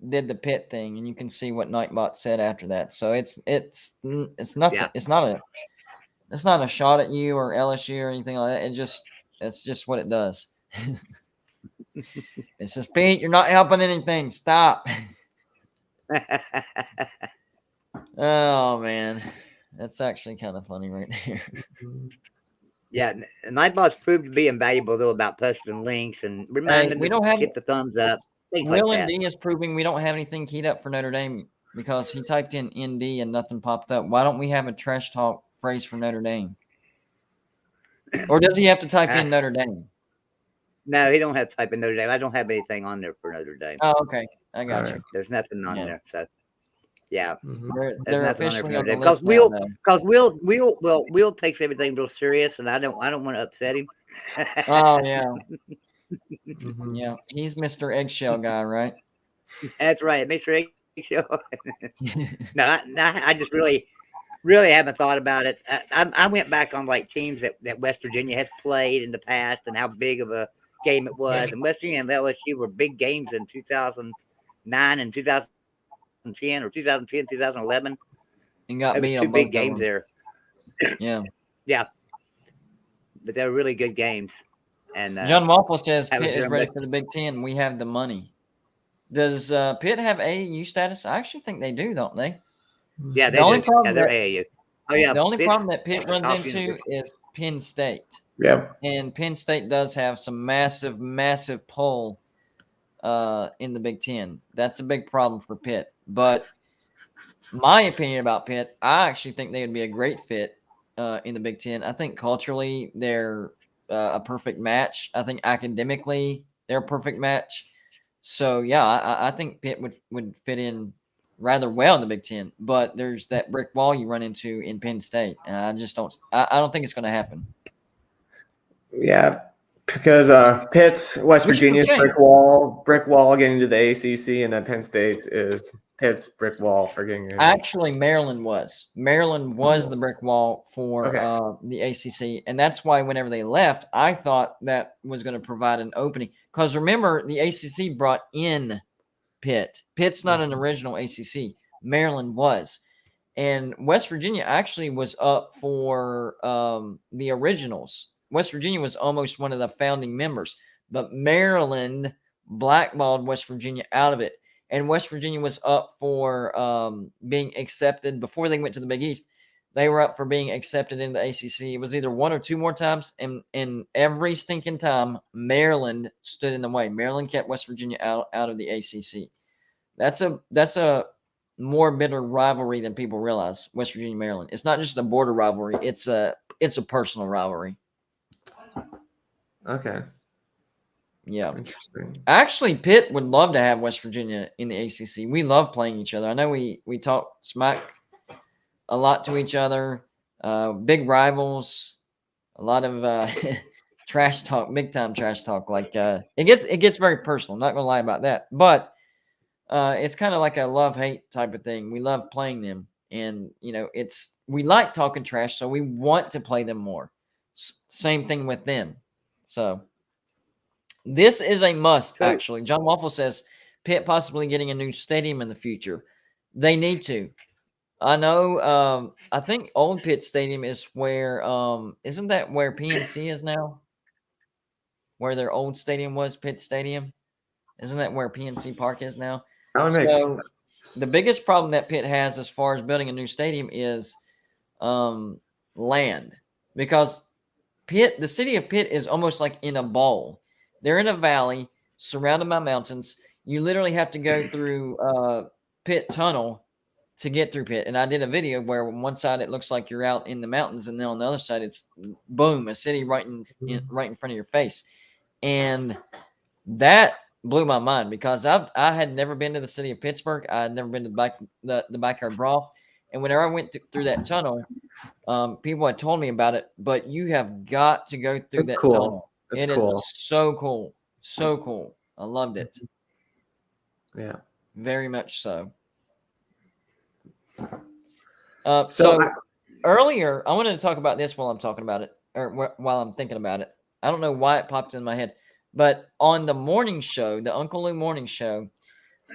did the Pitt thing, and you can see what Nightbot said after that. So it's nothing. Yeah. It's not a shot at you or LSU or anything like that. It's just what it does. It says, Pete, you're not helping anything. Stop. Oh man, that's actually kind of funny right there. Yeah, Nightbot's proved to be invaluable though about posting links and reminding them to hit the thumbs up. Will ND is proving we don't have anything keyed up for Notre Dame because he typed in ND and nothing popped up. Why don't we have a trash talk phrase for Notre Dame? Or does he have to type in Notre Dame? No, he don't have to type in Notre Dame. I don't have anything on there for Notre Dame. Oh, okay. I got you. There's nothing on there. So yeah. They're officially on the list because Will takes everything real serious, and I don't want to upset him. Oh yeah. Yeah, he's Mr. Eggshell guy, right? That's right, Mr. Eggshell. No, I just really haven't thought about it. I went back on like teams that West Virginia has played in the past and how big of a game it was. And West Virginia and LSU were big games in 2009 and 2010 or 2010, 2011. And got beat on two big games there. Yeah. Yeah. But they're really good games. And John Waffle says Pitt is ready for the Big Ten. We have the money. Does Pitt have AAU status? I actually think they do, don't they? Yeah, they're AAU. Oh yeah. The only problem that Pitt runs into is Penn State. Yep. And Penn State does have some massive, massive pull in the Big Ten. That's a big problem for Pitt. But my opinion about Pitt, I actually think they would be a great fit in the Big Ten. I think culturally they're a perfect match. I think academically they're a perfect match. So yeah, I think Pitt would fit in rather well in the Big Ten. But there's that brick wall you run into in Penn State. I don't think it's going to happen. Yeah, because Pitt's West Virginia's brick wall getting to the ACC, and then Penn State is Pitt's brick wall for getting in. Actually, Maryland was the brick wall for the ACC, and that's why whenever they left, I thought that was going to provide an opening. Because remember, the ACC brought in Pitt. Pitt's not an original ACC. Maryland was. And West Virginia actually was up for the originals. West Virginia was almost one of the founding members, but Maryland blackballed West Virginia out of it. And West Virginia was up for being accepted before they went to the Big East. They were up for being accepted in the ACC. It was either one or two more times, and every stinking time, Maryland stood in the way. Maryland kept West Virginia out of the ACC. That's a more bitter rivalry than people realize. West Virginia, Maryland. It's not just a border rivalry. It's a personal rivalry. Okay. Yeah. Interesting. Actually, Pitt would love to have West Virginia in the ACC. We love playing each other. I know we talk smack a lot to each other. Big rivals. a lot of trash talk, big time trash talk. Like it gets very personal. Not gonna lie about that, but it's kind of like a love hate type of thing. We love playing them, and we like talking trash, so we want to play them more. Same thing with them. So this is a must. So- Actually, John Waffle says Pitt possibly getting a new stadium in the future. They need to. I know. I think Old Pitt Stadium is where. Isn't that where PNC is now? Where their old stadium was, Pitt Stadium. Isn't that where PNC Park is now? That would make So sense. the biggest problem that Pitt has as far as building a new stadium is land, because the city of Pitt is almost like in a bowl. They're in a valley surrounded by mountains. You literally have to go through Pitt Tunnel to get through Pitt. And I did a video where on one side it looks like you're out in the mountains, and then on the other side it's boom, a city right in front of your face. And that blew my mind, because I had never been to the city of Pittsburgh. I had never been to the Backyard Brawl. And whenever I went through that tunnel, people had told me about it, but you have got to go through that tunnel. It's cool. Is so cool. So cool. I loved it. Yeah. Very much so. So Earlier, I wanted to talk about this while I'm talking about it, or while I'm thinking about it. I don't know why it popped in my head, but on the morning show, the Uncle Lou morning show,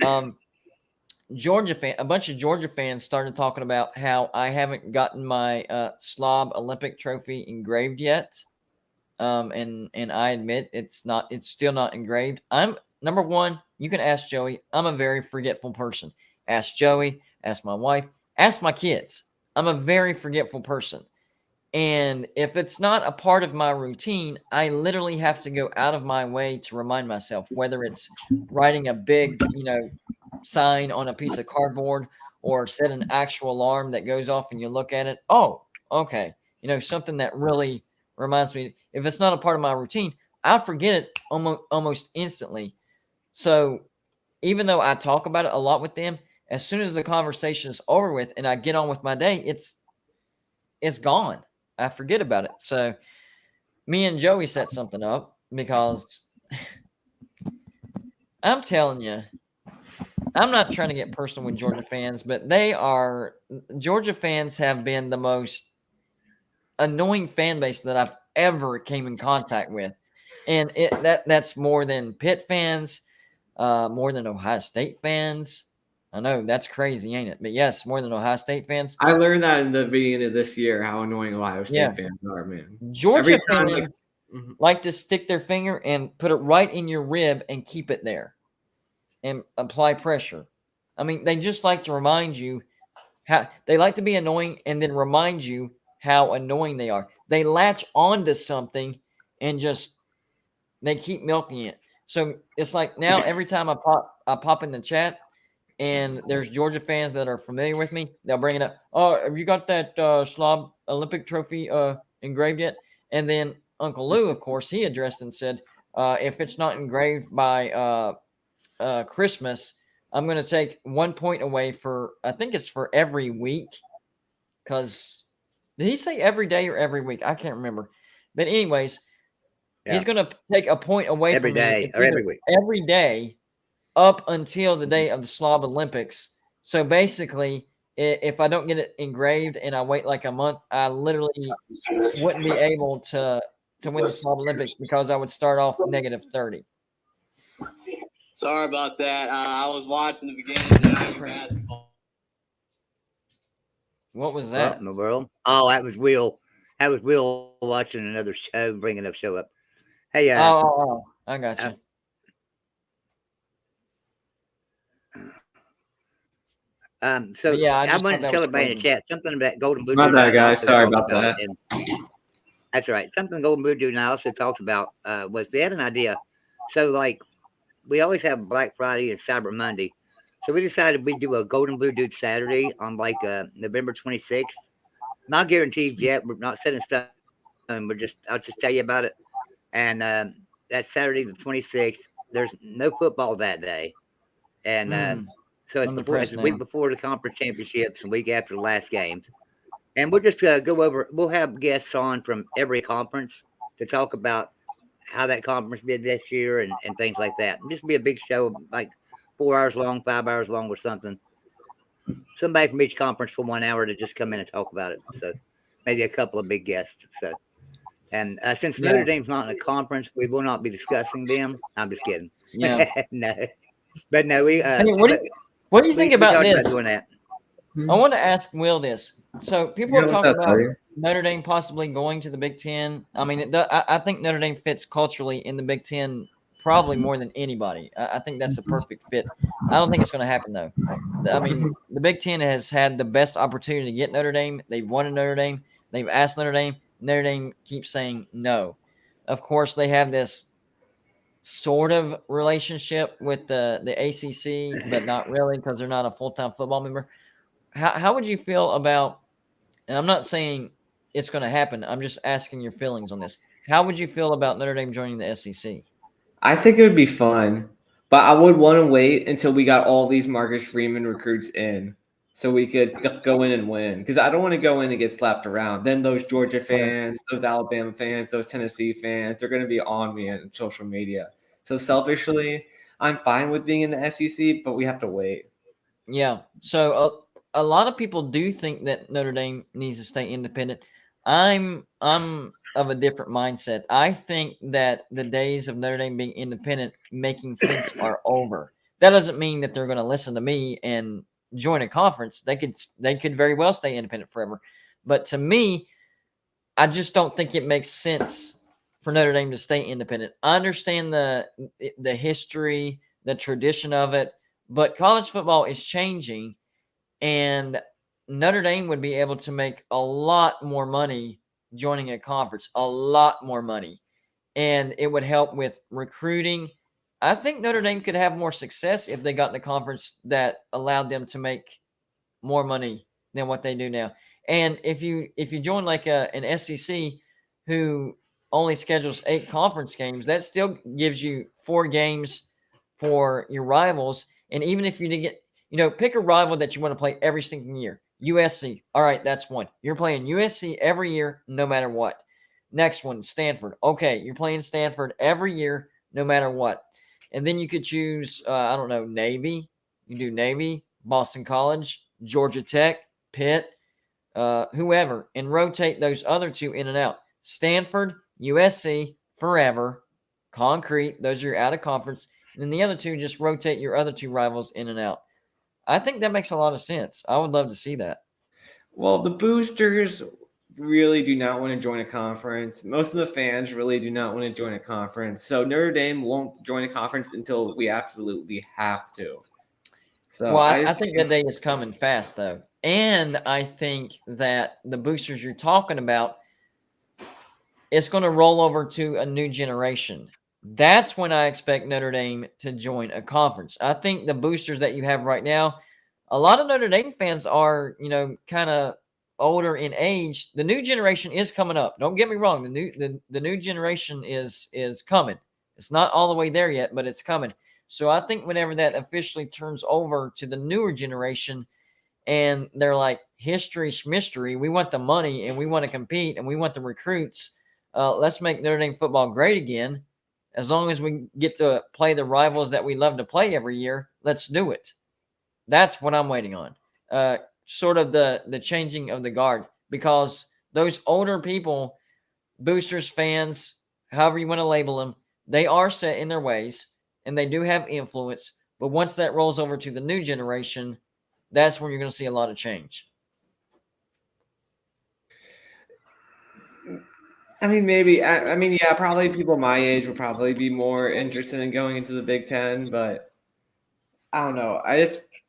a bunch of Georgia fans started talking about how I haven't gotten my Slob Olympic trophy engraved yet. And I admit it's still not engraved. I'm number one. You can ask Joey. I'm a very forgetful person. Ask Joey. Ask my wife. Ask my kids. I'm a very forgetful person. And if it's not a part of my routine, I literally have to go out of my way to remind myself, whether it's writing a big, sign on a piece of cardboard, or set an actual alarm that goes off and you look at it. Oh, okay. Something that really reminds me. If it's not a part of my routine, I forget it almost instantly. So even though I talk about it a lot with them, as soon as the conversation is over with and I get on with my day, it's gone. I forget about it. So me and Joey set something up, because I'm telling you, I'm not trying to get personal with Georgia fans, but Georgia fans have been the most annoying fan base that I've ever came in contact with. And that's more than Pitt fans, more than Ohio State fans. I know that's crazy, ain't it? But yes, more than Ohio State fans. I learned that in the beginning of this year, how annoying Ohio State fans are, man. Georgia fans like to stick their finger and put it right in your rib and keep it there and apply pressure. I mean, they just like to remind you how they like to be annoying, and then remind you how annoying they are. They latch onto something and they keep milking it. So it's like now every time I pop in the chat, and there's Georgia fans that are familiar with me, they'll bring it up. Oh, have you got that Slob Olympic trophy engraved yet? And then Uncle Lou, of course, he addressed and said, if it's not engraved by Christmas, I'm going to take 1 point away I think it's for every week. Because did he say every day or every week? I can't remember. But anyways, he's going to take a point away every from day me or every week. Every day up until the day of the Slob Olympics. So basically, if I don't get it engraved and I wait like a month, I literally wouldn't be able to win the Slob Olympics, because I would start off negative 30. Sorry about that. I was watching the beginning of the basketball. What was What that? in the world? Oh, that was Will. That was Will watching another show, bringing a show up. Hey, I got you. So yeah, I wanted to celebrate in the chat something about Golden Blue. My bad, guys. Sorry about that. That's all right. Something Golden Blue Dude and I also talked about was we had an idea. So like we always have Black Friday and Cyber Monday. So we decided we'd do a Golden Blue Dude Saturday on like November 26th. Not guaranteed yet. We're not set in stone. I'll just tell you about it. And that's Saturday the 26th. There's no football that day. And so it's a week before the conference championships and a week after the last games. And we'll just go over. We'll have guests on from every conference to talk about how that conference did this year and things like that. Just be a big show, like 4 hours long, 5 hours long, or something. Somebody from each conference for 1 hour to just come in and talk about it. So maybe a couple of big guests. So, and since Notre Dame's not in a conference, we will not be discussing them. I'm just kidding. Yeah. No, but no, we. I mean, what do you think about this? Doing that. I want to ask Will this. So people are talking about Notre Dame possibly going to the Big Ten. I mean, I think Notre Dame fits culturally in the Big Ten probably more than anybody. I think that's a perfect fit. I don't think it's going to happen, though. I mean, the Big Ten has had the best opportunity to get Notre Dame. They've wanted Notre Dame. They've asked Notre Dame. Notre Dame keeps saying no. Of course, they have this sort of relationship with the ACC, but not really because they're not a full-time football member. How would you feel about, and I'm not saying it's going to happen, I'm just asking your feelings on this. How would you feel about Notre Dame joining the SEC? I think it would be fun, but I would want to wait until we got all these Marcus Freeman recruits in so we could go in and win. Because I don't want to go in and get slapped around. Then those Georgia fans, those Alabama fans, those Tennessee fans are going to be on me on social media. So selfishly, I'm fine with being in the SEC, but we have to wait. Yeah. So a lot of people do think that Notre Dame needs to stay independent. I'm of a different mindset. I think that the days of Notre Dame being independent making sense are over. That doesn't mean that they're going to listen to me and join a conference. They could very well stay independent forever. But to me, I just don't think it makes sense for Notre Dame to stay independent. I understand the history, the tradition of it, but college football is changing, and Notre Dame would be able to make a lot more money joining a conference, a lot more money, and it would help with recruiting. I think Notre Dame could have more success if they got in a conference that allowed them to make more money than what they do now. And if you join like an SEC who only schedules 8 conference games, that still gives you 4 games for your rivals. And even if you did get, pick a rival that you want to play every single year. USC. All right, that's one. You're playing USC every year, no matter what. Next one, Stanford. Okay, you're playing Stanford every year, no matter what. And then you could choose, Navy. You do Navy, Boston College, Georgia Tech, Pitt, whoever, and rotate those other 2 in and out. Stanford, USC, forever, concrete. Those are out of conference. And then the other 2, just rotate your other 2 rivals in and out. I think that makes a lot of sense. I would love to see that. Well, the boosters really do not want to join a conference. Most of the fans really do not want to join a conference. So Notre Dame won't join a conference until we absolutely have to. So well, I think that day is coming fast, though. And I think that the boosters you're talking about, it's going to roll over to a new generation. That's when I expect Notre Dame to join a conference. I think the boosters that you have right now, a lot of Notre Dame fans are, kind of older in age. The new generation is coming up. Don't get me wrong. The new generation is coming. It's not all the way there yet, but it's coming. So I think whenever that officially turns over to the newer generation and they're like, history schmistery, we want the money and we want to compete and we want the recruits. Let's make Notre Dame football great again. As long as we get to play the rivals that we love to play every year, let's do it. That's what I'm waiting on. Sort of the changing of the guard, because those older people, boosters, fans, however you want to label them, they are set in their ways and they do have influence. But once that rolls over to the new generation, that's when you're going to see a lot of change. I mean, maybe. Yeah, probably people my age would probably be more interested in going into the Big Ten, but I don't know.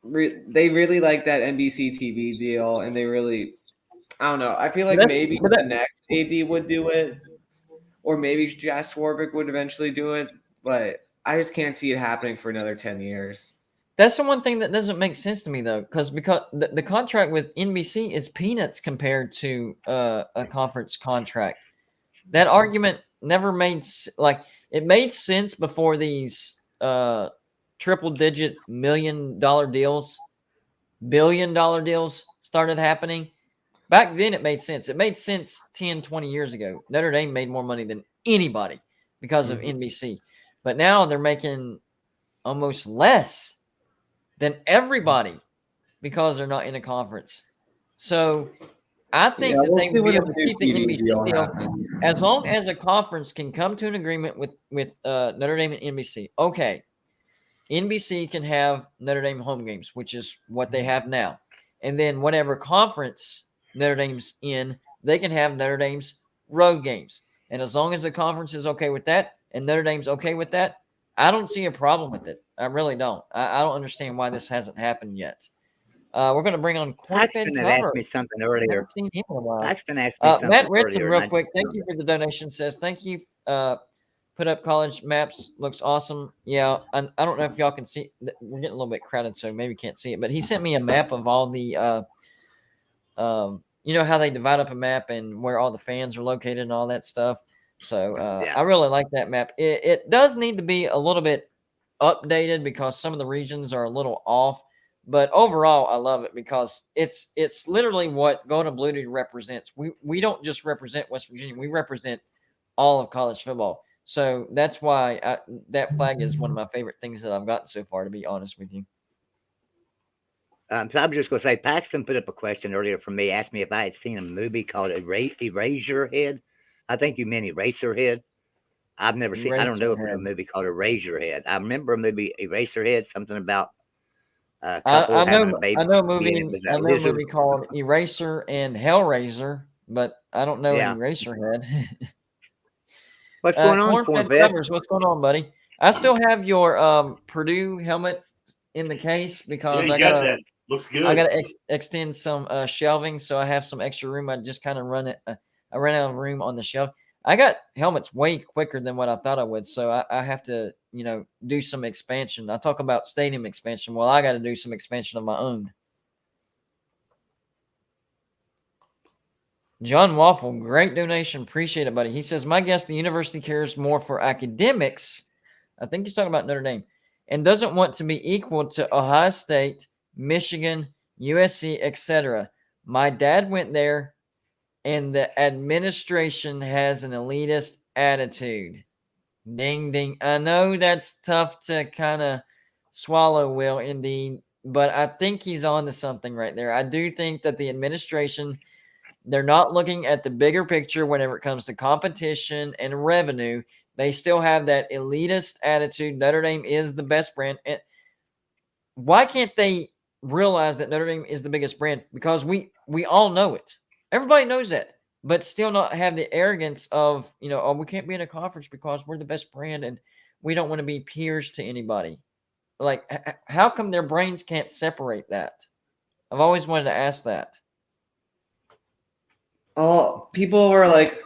They really like that NBC TV deal, and I don't know. I feel like maybe the next AD would do it, or maybe Josh Swarbrick would eventually do it, but I just can't see it happening for another 10 years. That's the one thing that doesn't make sense to me, though, because the contract with NBC is peanuts compared to a conference contract. That argument never made it made sense before these triple-digit $1 million deals, $1 billion deals started happening. Back then, it made sense. It made sense 10, 20 years ago. Notre Dame made more money than anybody because of NBC. But now they're making almost less than everybody because they're not in a conference. So I think that we'll they see would when be the able to new keep the TV NBC deal happens. as long as a conference can come to an agreement with Notre Dame and NBC. Okay, NBC can have Notre Dame home games, which is what they have now. And then whatever conference Notre Dame's in, they can have Notre Dame's road games. And as long as the conference is okay with that and Notre Dame's okay with that, I don't see a problem with it. I really don't. I don't understand why this hasn't happened yet. We're going to bring on Paxton Cornfed had Cover. asked me something earlier. Haven't seen him in a while. Paxton asked me something Matt Ritson, earlier. real quick, thank you for the donation. Says, thank you. Put up college maps. Looks awesome. Yeah, I don't know if y'all can see. We're getting a little bit crowded, so maybe can't see it. But he sent me a map of all the, you know, how they divide up a map and where all the fans are located and all that stuff. So I really like that map. It does need to be a little bit updated because some of the regions are a little off. But overall, I love it because it's literally what Golden Blue Dude represents. We don't just represent West Virginia. We represent all of college football. So that's why that flag is one of my favorite things that I've gotten so far, to be honest with you. So I was just going to say, Paxton put up a question earlier for me, asked me if I had seen a movie called Eraserhead. I think you meant Eraserhead. I've never seen. I don't know if it's a movie called Eraserhead. I remember a movie Eraserhead, something about a couple having a baby. I know a movie called Eraser and Hellraiser, but I don't know an Eraserhead. What's going on, Cornfed Covers? What's going on, buddy? I still have your Purdue helmet in the case because I got that. Looks good. I got to extend some shelving, so I have some extra room. I just kind of run it. I ran out of room on the shelf. I got helmets way quicker than what I thought I would, so I have to, you know, do some expansion. I talk about stadium expansion. Well, I got to do some expansion of my own. John Waffle, great donation. Appreciate it, buddy. He says, my guess, the university cares more for academics. I think he's talking about Notre Dame. And doesn't want to be equal to Ohio State, Michigan, USC, etc. My dad went there, and the administration has an elitist attitude. Ding, ding. I know that's tough to kind of swallow, Will, indeed. But I think he's on to something right there. I do think that the administration, they're not looking at the bigger picture whenever it comes to competition and revenue. They still have that elitist attitude. Notre Dame is the best brand. And why can't they realize that Notre Dame is the biggest brand? Because we all know it. Everybody knows that. But still not have the arrogance of, you know, oh, we can't be in a conference because we're the best brand and we don't want to be peers to anybody. Like, how come their brains can't separate that? I've always wanted to ask that. Oh, people were like,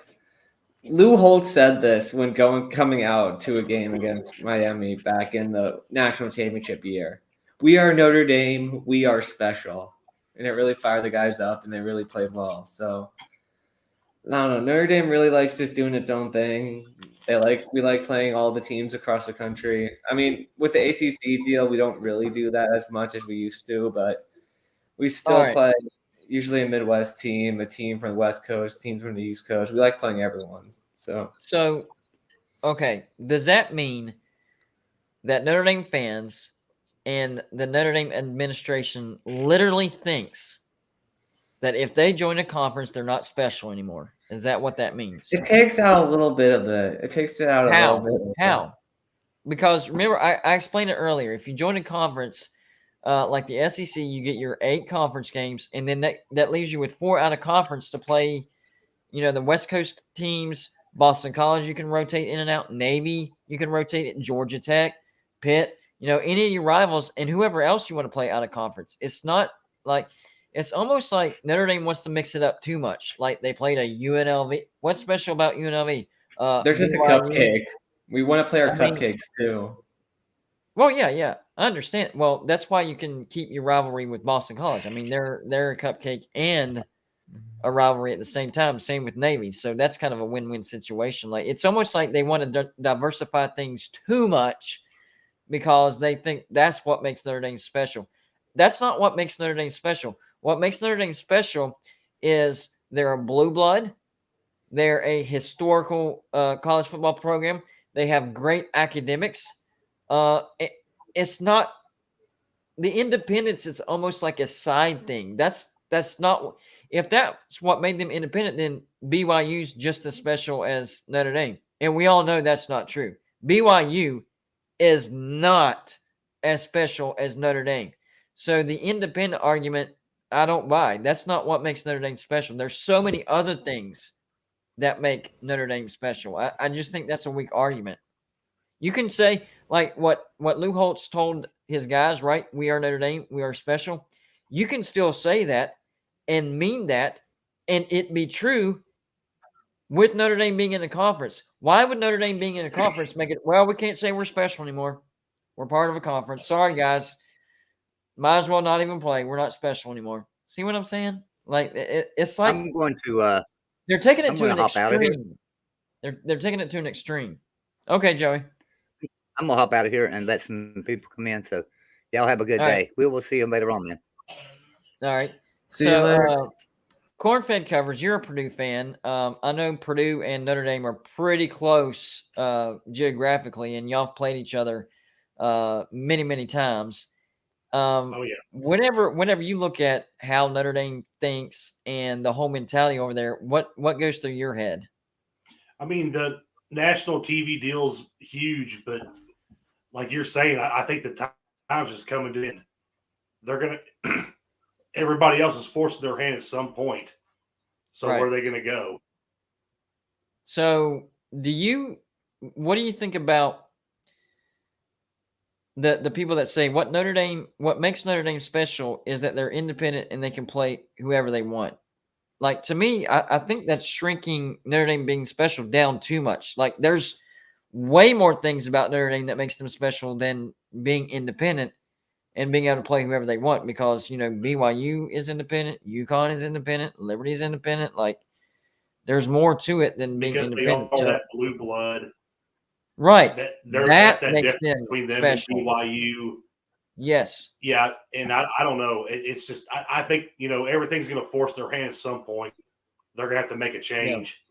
Lou Holtz said this when coming out to a game against Miami back in the national championship year. We are Notre Dame. We are special. And it really fired the guys up, and they really played well. So, I don't know. Notre Dame really likes just doing its own thing. We like playing all the teams across the country. I mean, with the ACC deal, we don't really do that as much as we used to, but we still play usually a Midwest team, a team from the West Coast, teams from the East Coast. We like playing everyone. So, okay. Does that mean that Notre Dame fans and the Notre Dame administration literally thinks that if they join a conference, they're not special anymore? Is that what that means? It takes out a little bit of the. It takes it out a little bit. How? Because remember, I explained it earlier. If you join a conference like the SEC, you get your 8 conference games, and then that leaves you with 4 out of conference to play. You know, the West Coast teams, Boston College, you can rotate in and out. Navy, you can rotate it. Georgia Tech, Pitt, you know, any of your rivals, and whoever else you want to play out of conference. It's not like. It's almost like Notre Dame wants to mix it up too much. Like they played a UNLV. What's special about UNLV? They're just a cupcake. We want to play our cupcakes too. Well, yeah. I understand. Well, that's why you can keep your rivalry with Boston College. I mean, they're a cupcake and a rivalry at the same time. Same with Navy. So that's kind of a win-win situation. Like it's almost like they want to diversify things too much because they think that's what makes Notre Dame special. That's not what makes Notre Dame special. What makes Notre Dame special is they're a blue blood. They're a historical college football program. They have great academics. It's not the independence. It's almost like a side thing. That's not. If that's what made them independent, then BYU's just as special as Notre Dame, and we all know that's not true. BYU is not as special as Notre Dame. So the independent argument, I don't buy. That's not what makes Notre Dame special. There's so many other things that make Notre Dame special. I just think that's a weak argument. You can say like what Lou Holtz told his guys, right? We are Notre Dame. We are special. You can still say that and mean that, and it be true with Notre Dame being in the conference. Why would Notre Dame being in a conference make it? Well, we can't say we're special anymore. We're part of a conference. Sorry, guys. Might as well not even play. We're not special anymore. See what I'm saying? Like it's like I'm going to they're taking it I'm to an gonna hop out of here. extreme. They're taking it to an extreme. Okay, Joey. I'm gonna hop out of here and let some people come in. So y'all have a good All day. right. We will see you later on then. All right. See you later. Cornfed covers. You're a Purdue fan. I know Purdue and Notre Dame are pretty close geographically, and y'all have played each other many, many times. Oh yeah. Whenever you look at how Notre Dame thinks and the whole mentality over there, what goes through your head? I mean, the national TV deal's huge, but like you're saying, I think the time's just coming to an end. They're gonna. Everybody else is forcing their hand at some point. So Right. where are they going to go? So, what do you think about the people that say what makes Notre Dame special is that they're independent and they can play whoever they want? Like, to me, I think that's shrinking Notre Dame being special down too much. Like, there's way more things about Notre Dame that makes them special than being independent and being able to play whoever they want, because, BYU is independent, UConn is independent, Liberty is independent. Like, there's more to it than being Because they independent. all that blue blood. Right. That's That that makes difference them between them special. and BYU. Yes. Yeah, and I don't know. It's just I think everything's going to force their hand at some point. They're going to have to make a change.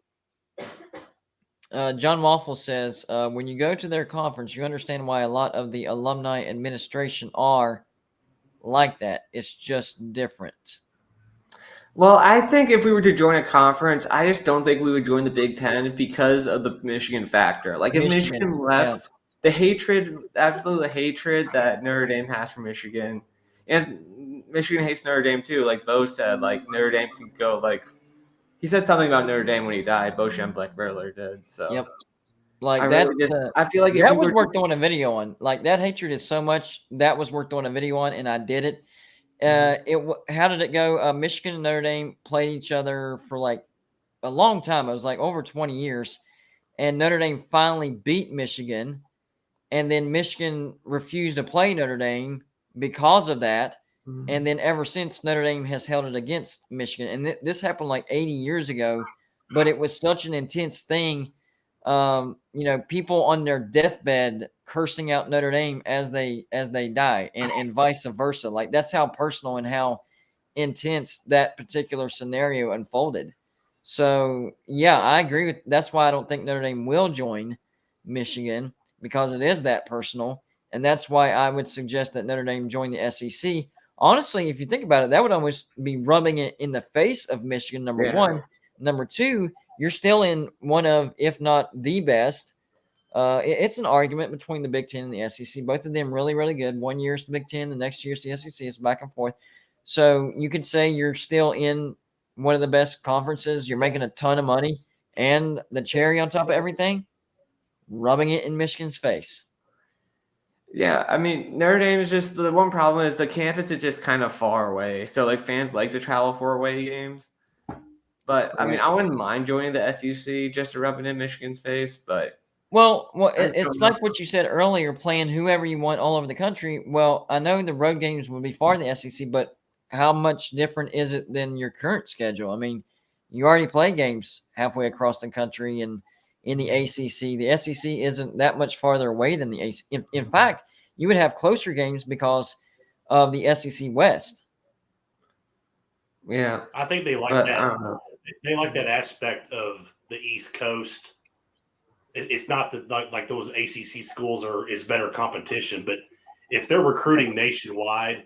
John Waffle says, when you go to their conference, you understand why a lot of the alumni administration are like that. It's just different. Well, I think if we were to join a conference, I just don't think we would join the Big Ten because of the Michigan factor. Like, if Michigan left, the hatred that Notre Dame has for Michigan, and Michigan hates Notre Dame too. Like Bo said, like Notre Dame can go like he said something about Notre Dame when he died. Bo Schembechler did. So yep. Like I feel like that was worth doing a video on. Like, that hatred is so much that was worth doing a video on, and I did it. How did it go? Michigan and Notre Dame played each other for like a long time. It was like over 20 years, and Notre Dame finally beat Michigan, and then Michigan refused to play Notre Dame because of that. And then ever since, Notre Dame has held it against Michigan, and this happened like 80 years ago, but it was such an intense thing. People on their deathbed cursing out Notre Dame as they die, and vice versa. Like, that's how personal and how intense that particular scenario unfolded. So yeah, I agree with. That's why I don't think Notre Dame will join Michigan, because it is that personal, and that's why I would suggest that Notre Dame join the SEC. Honestly, if you think about it, that would almost be rubbing it in the face of Michigan. Number one, number two, you're still in one of, if not the best. It's an argument between the Big Ten and the SEC. Both of them really, really good. 1 year is the Big Ten, the next year is the SEC. It's back and forth. So you could say you're still in one of the best conferences. You're making a ton of money, and the cherry on top of everything, rubbing it in Michigan's face. Yeah, I mean, Notre Dame is just the one problem is the campus is just kind of far away. So like fans like to travel for away games. But I mean, I wouldn't mind joining the SEC just to rub it in Michigan's face. But it's like what you said earlier, playing whoever you want all over the country. Well, I know the road games would be far in the SEC, but how much different is it than your current schedule? I mean, you already play games halfway across the country, and in the ACC, the SEC isn't that much farther away than the ACC. In fact, you would have closer games because of the SEC West. Yeah, I think they like but I that. don't know. They like that aspect of the East Coast. It's not that like those ACC schools is better competition, but if they're recruiting nationwide,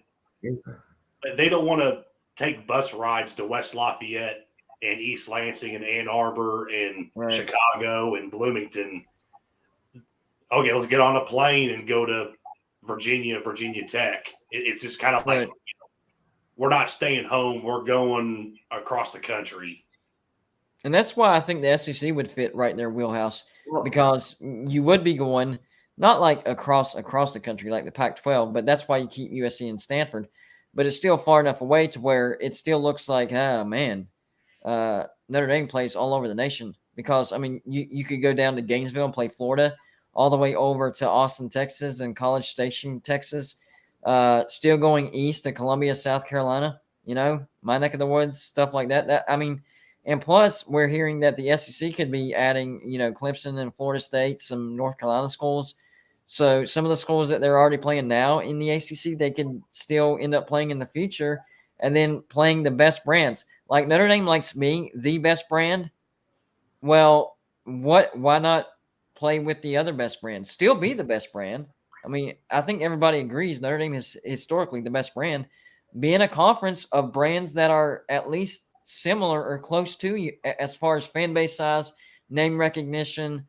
they don't want to take bus rides to West Lafayette and East Lansing and Ann Arbor and Right. Chicago and Bloomington. Okay, let's get on a plane and go to Virginia Tech. It's just kind of like, Right. we're not staying home. We're going across the country. And that's why I think the SEC would fit right in their wheelhouse, Well, because you would be going not like across the country like the Pac-12, but that's why you keep USC and Stanford. But it's still far enough away to where it still looks like, oh man, Notre Dame plays all over the nation. Because I mean, you could go down to Gainesville and play Florida, all the way over to Austin, Texas, and College Station, Texas. Still going east to Columbia, South Carolina. You know, my neck of the woods, stuff like that. I mean. And plus, we're hearing that the SEC could be adding, Clemson and Florida State, some North Carolina schools. So some of the schools that they're already playing now in the ACC, they could still end up playing in the future, and then playing the best brands. Like Notre Dame likes being the best brand. Well, why not play with the other best brands? Still be the best brand. I mean, I think everybody agrees Notre Dame is historically the best brand. Be in a conference of brands that are at least similar or close to you as far as fan base size, name recognition,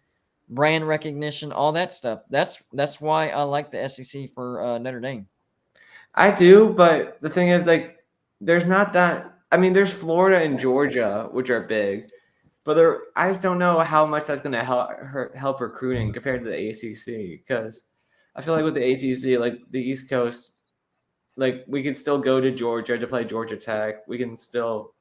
brand recognition, all that stuff. That's why I like the SEC for Notre Dame. I do, but the thing is, like, there's not that. I mean, there's Florida and Georgia, which are big, but I just don't know how much that's going to help recruiting compared to the ACC. Because I feel like with the ACC, like the East Coast, like we can still go to Georgia to play Georgia Tech. We can still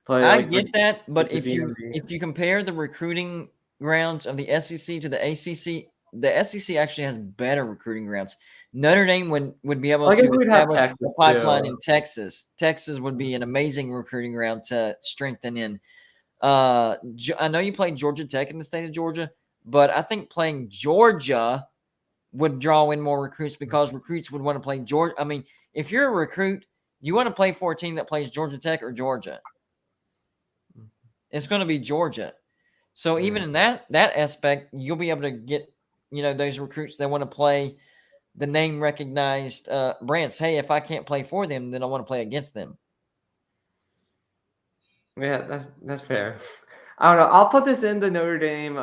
play. I Like, get that, but the if you DMV. compare the recruiting grounds of the SEC to the ACC, the SEC actually has better recruiting grounds. Notre Dame would be able I guess to we'd have establish Texas the pipeline too. in Texas. Texas would be an amazing recruiting ground to strengthen in. I know you played Georgia Tech in the state of Georgia, but I think playing Georgia would draw in more recruits because recruits would want to play Georgia. I mean, if you're a recruit, you want to play for a team that plays Georgia Tech or Georgia. It's going to be Georgia. So even in that aspect, you'll be able to get, those recruits that want to play the name recognized brands. Hey, if I can't play for them, then I want to play against them. Yeah, that's fair. I don't know. I'll put this in the Notre Dame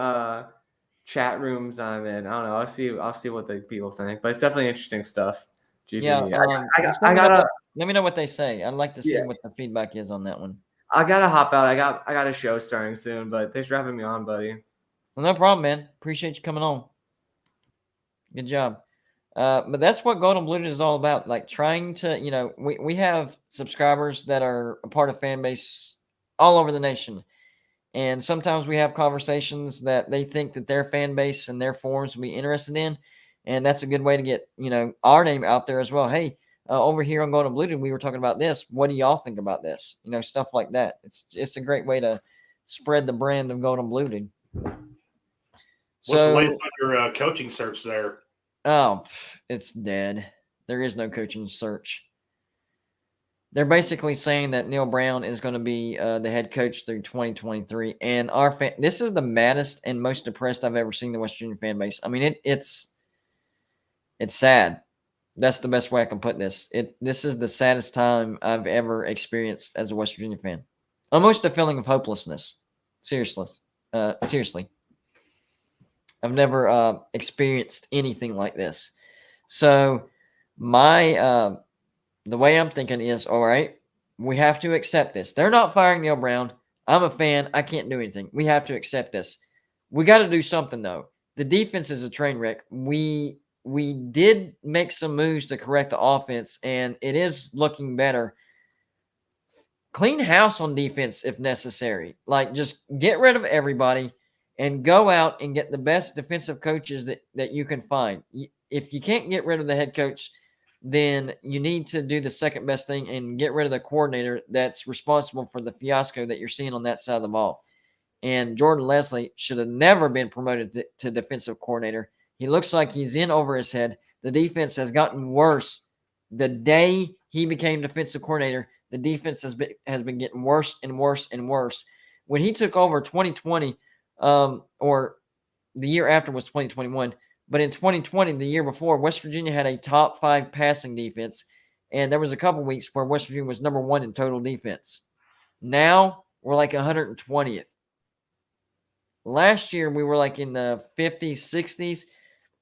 chat rooms I'm in. I don't know. I'll see what the people think. But it's definitely interesting stuff. GB. Yeah. I gotta let me know what they say. I'd like to see Yeah. what the feedback is on that one. I gotta hop out. I got a show starting soon, but thanks for having me on, buddy. Well, no problem, man. Appreciate you coming on. Good job. But that's what Golden Blue is all about. Like trying to, we have subscribers that are a part of fan base all over the nation. And sometimes we have conversations that they think that their fan base and their forums will be interested in. And that's a good way to get, our name out there as well. Hey, over here on Golden Blue, we were talking about this. What do y'all think about this? Stuff like that. It's a great way to spread the brand of Golden Blue. What's the latest on your coaching search there? Oh, it's dead. There is no coaching search. They're basically saying that Neil Brown is going to be the head coach through 2023. And this is the maddest and most depressed I've ever seen the West Virginia fan base. I mean, it's sad. That's the best way I can put this. This is the saddest time I've ever experienced as a West Virginia fan. Almost a feeling of hopelessness. Seriously. I've never experienced anything like this. So my the way I'm thinking is, all right, we have to accept this. They're not firing Neil Brown. I'm a fan. I can't do anything. We have to accept this. We got to do something, though. The defense is a train wreck. We did make some moves to correct the offense, and it is looking better. Clean house on defense if necessary. Like, just get rid of everybody and go out and get the best defensive coaches that you can find. If you can't get rid of the head coach, then you need to do the second best thing and get rid of the coordinator that's responsible for the fiasco that you're seeing on that side of the ball. And Jordan Leslie should have never been promoted to defensive coordinator. He looks like he's in over his head. The defense has gotten worse. The day he became defensive coordinator, the defense has been getting worse and worse and worse. When he took over 2020, or the year after was 2021, but in 2020, the year before, West Virginia had a top 5 passing defense, and there was a couple weeks where West Virginia was number 1 in total defense. Now we're like 120th. Last year we were like in the 50s, 60s.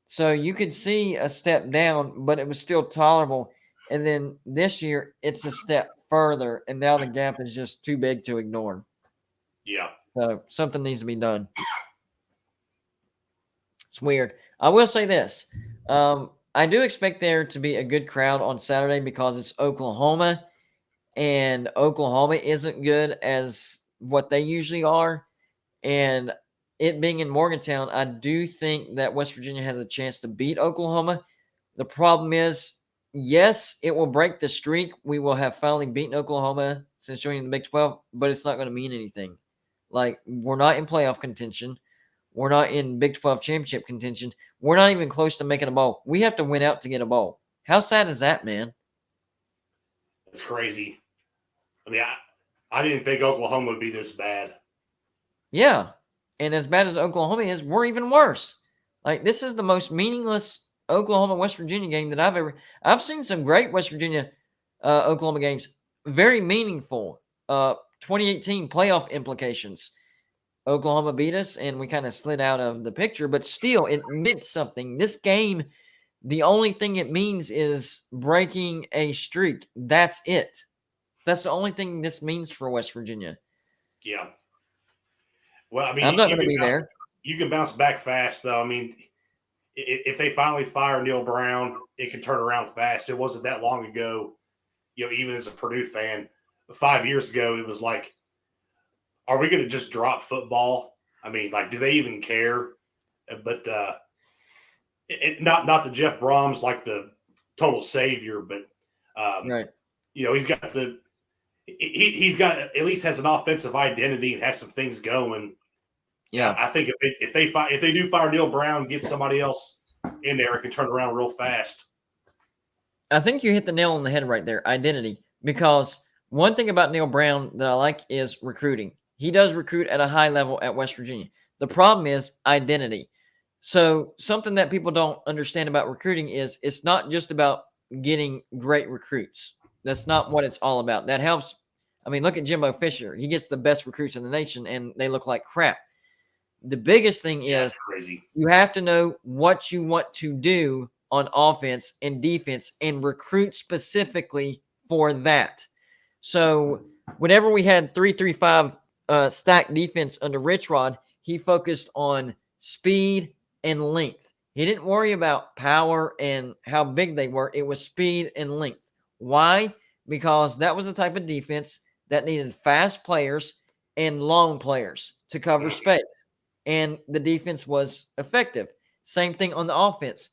So you could see a step down, but it was still tolerable. And then this year it's a step further, and now the gap is just too big to ignore. Yeah. So something needs to be done. It's weird. I will say this. I do expect there to be a good crowd on Saturday because it's Oklahoma, and Oklahoma isn't good as what they usually are. And it being in Morgantown, I do think that West Virginia has a chance to beat Oklahoma. The problem is, yes, it will break the streak. We will have finally beaten Oklahoma since joining the Big 12, but it's not going to mean anything. Like, we're not in playoff contention. We're not in Big 12 championship contention. We're not even close to making a bowl. We have to win out to get a bowl. How sad is that, man? It's crazy. I mean, I didn't think Oklahoma would be this bad. Yeah. And as bad as Oklahoma is, we're even worse. Like, this is the most meaningless Oklahoma-West Virginia game that I've seen some great West Virginia Oklahoma games. Very meaningful. 2018 playoff implications. Oklahoma beat us, and we kind of slid out of the picture, but still, it meant something. This game, the only thing it means is breaking a streak. That's it. That's the only thing this means for West Virginia. Yeah. Well, I mean, I'm not going to be there. You can bounce back fast, though. I mean, if they finally fire Neil Brown, it can turn around fast. It wasn't that long ago, even as a Purdue fan, 5 years ago, it was like, are we going to just drop football? I mean, like, do they even care? But not the Jeff Brahms, like the total savior, but Right. he's got he's got at least has an offensive identity and has some things going. Yeah. I think if they do fire Neil Brown, get somebody else in there, it can turn around real fast. I think you hit the nail on the head right there, identity. Because one thing about Neil Brown that I like is recruiting. He does recruit at a high level at West Virginia. The problem is identity. So something that people don't understand about recruiting is it's not just about getting great recruits. That's not what it's all about. That helps. I mean, look at Jimbo Fisher. He gets the best recruits in the nation, and they look like crap. The biggest thing is crazy. You have to know what you want to do on offense and defense and recruit specifically for that. So whenever we had 3-3-5 stacked defense under Rich Rod, he focused on speed and length. He didn't worry about power and how big they were. It was speed and length. Why? Because that was the type of defense that needed fast players and long players to cover space. And the defense was effective. Same thing on the offense.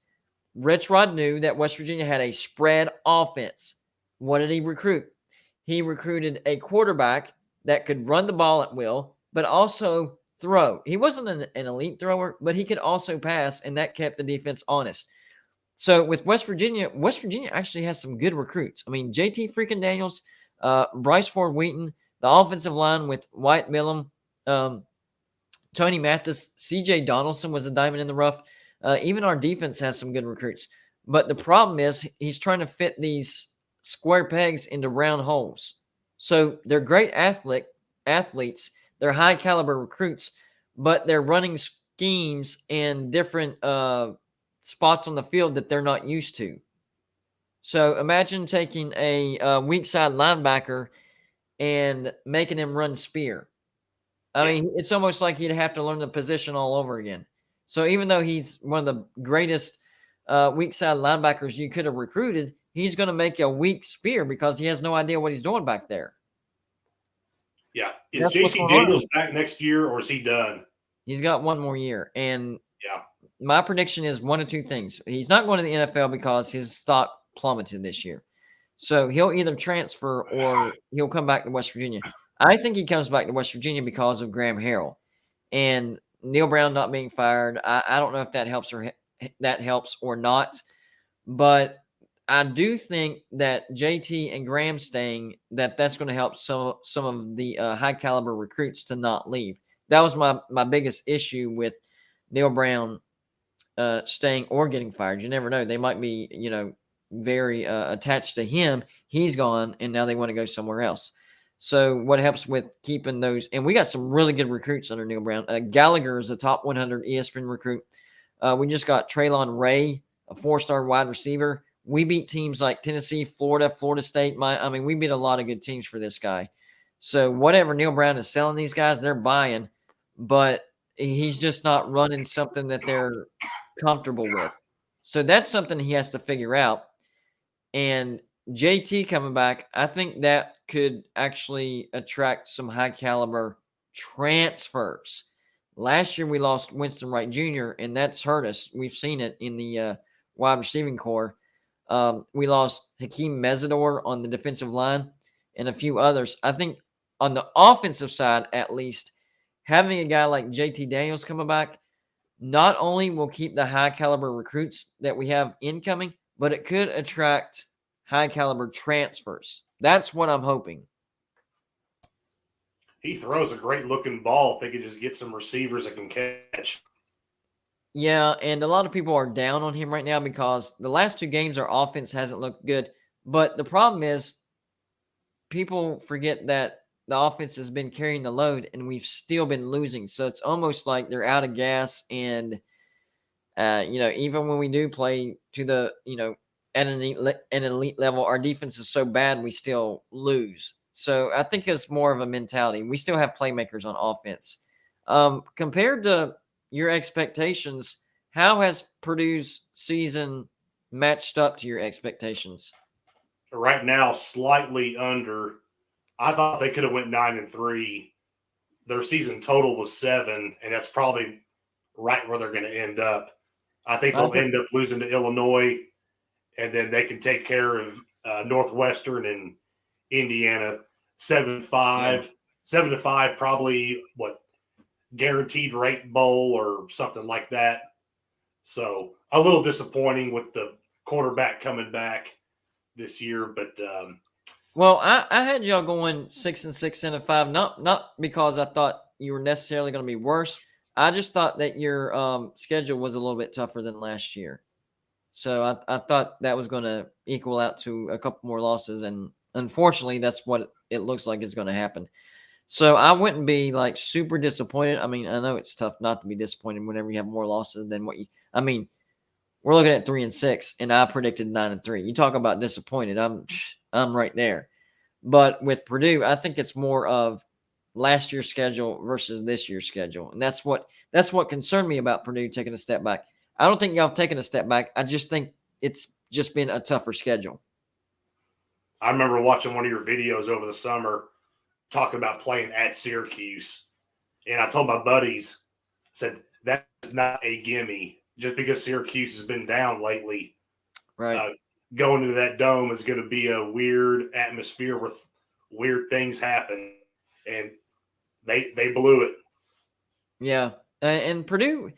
Rich Rod knew that West Virginia had a spread offense. What did he recruit? He recruited a quarterback that could run the ball at will, but also throw. He wasn't an elite thrower, but he could also pass, and that kept the defense honest. So with West Virginia actually has some good recruits. I mean, JT freaking Daniels, Bryce Ford Wheaton, the offensive line with White Millum, Tony Mathis, CJ Donaldson was a diamond in the rough. Even our defense has some good recruits. But the problem is he's trying to fit these square pegs into round holes. So they're great athletes. They're high caliber recruits, but they're running schemes and different spots on the field that they're not used to. So imagine taking a weak side linebacker and making him run spear. I mean, it's almost like he'd have to learn the position all over again. So even though he's one of the greatest weak side linebackers you could have recruited, he's going to make a weak spear because he has no idea what he's doing back there. Yeah. Is JT Daniels back next year, or is he done? He's got one more year. And yeah, my prediction is one of two things. He's not going to the NFL because his stock plummeted this year. So he'll either transfer or he'll come back to West Virginia. I think he comes back to West Virginia because of Graham Harrell and Neil Brown not being fired. I don't know if that helps or not, but I do think that JT and Graham staying, that's going to help some of the high caliber recruits to not leave. That was my biggest issue with Neil Brown staying or getting fired. You never know. They might be, very attached to him. He's gone, and now they want to go somewhere else. So what helps with keeping those? And we got some really good recruits under Neil Brown. Gallagher is a top 100 ESPN recruit. We just got Traylon Ray, a 4-star wide receiver. We beat teams like Tennessee, Florida State. We beat a lot of good teams for this guy. So whatever Neil Brown is selling these guys, they're buying. But he's just not running something that they're comfortable with. So that's something he has to figure out. And JT coming back, I think that could actually attract some high caliber transfers. Last year we lost Winston Wright Jr., and that's hurt us. We've seen it in the wide receiving core. We lost Hakeem Mesidor on the defensive line and a few others. I think on the offensive side, at least, having a guy like JT Daniels coming back not only will keep the high caliber recruits that we have incoming, but it could attract high caliber transfers. That's what I'm hoping. He throws a great looking ball. If they could just get some receivers that can catch. Yeah, and a lot of people are down on him right now because the last 2 games our offense hasn't looked good. But the problem is people forget that the offense has been carrying the load and we've still been losing. So it's almost like they're out of gas. And, even when we do play to the, at an elite level, our defense is so bad we still lose. So I think it's more of a mentality. We still have playmakers on offense. Compared to your expectations, how has Purdue's season matched up to your expectations? Right now, slightly under. I thought they could have went 9-3. Their season total was 7, and that's probably right where they're going to end up. I think they'll end up losing to Illinois, and then they can take care of Northwestern and Indiana. 7-5, 7-5, probably guaranteed rate bowl or something like that. So a little disappointing with the quarterback coming back this year, but well, I had y'all going 6-6, 7-5, not because I thought you were necessarily going to be worse. I just thought that your schedule was a little bit tougher than last year. So I thought that was going to equal out to a couple more losses, and unfortunately, that's what it looks like is going to happen. So I wouldn't be super disappointed. I mean, I know it's tough not to be disappointed whenever you have more losses than what you. I mean, we're looking at 3-6, and I predicted 9-3. You talk about disappointed. I'm right there. But with Purdue, I think it's more of last year's schedule versus this year's schedule, and that's what concerned me about Purdue taking a step back. I don't think y'all have taken a step back. I just think it's just been a tougher schedule. I remember watching one of your videos over the summer talking about playing at Syracuse, and I told my buddies, I said, that's not a gimme. Just because Syracuse has been down lately, right? Going into that dome is going to be a weird atmosphere with weird things happen, and they blew it. Yeah, and Purdue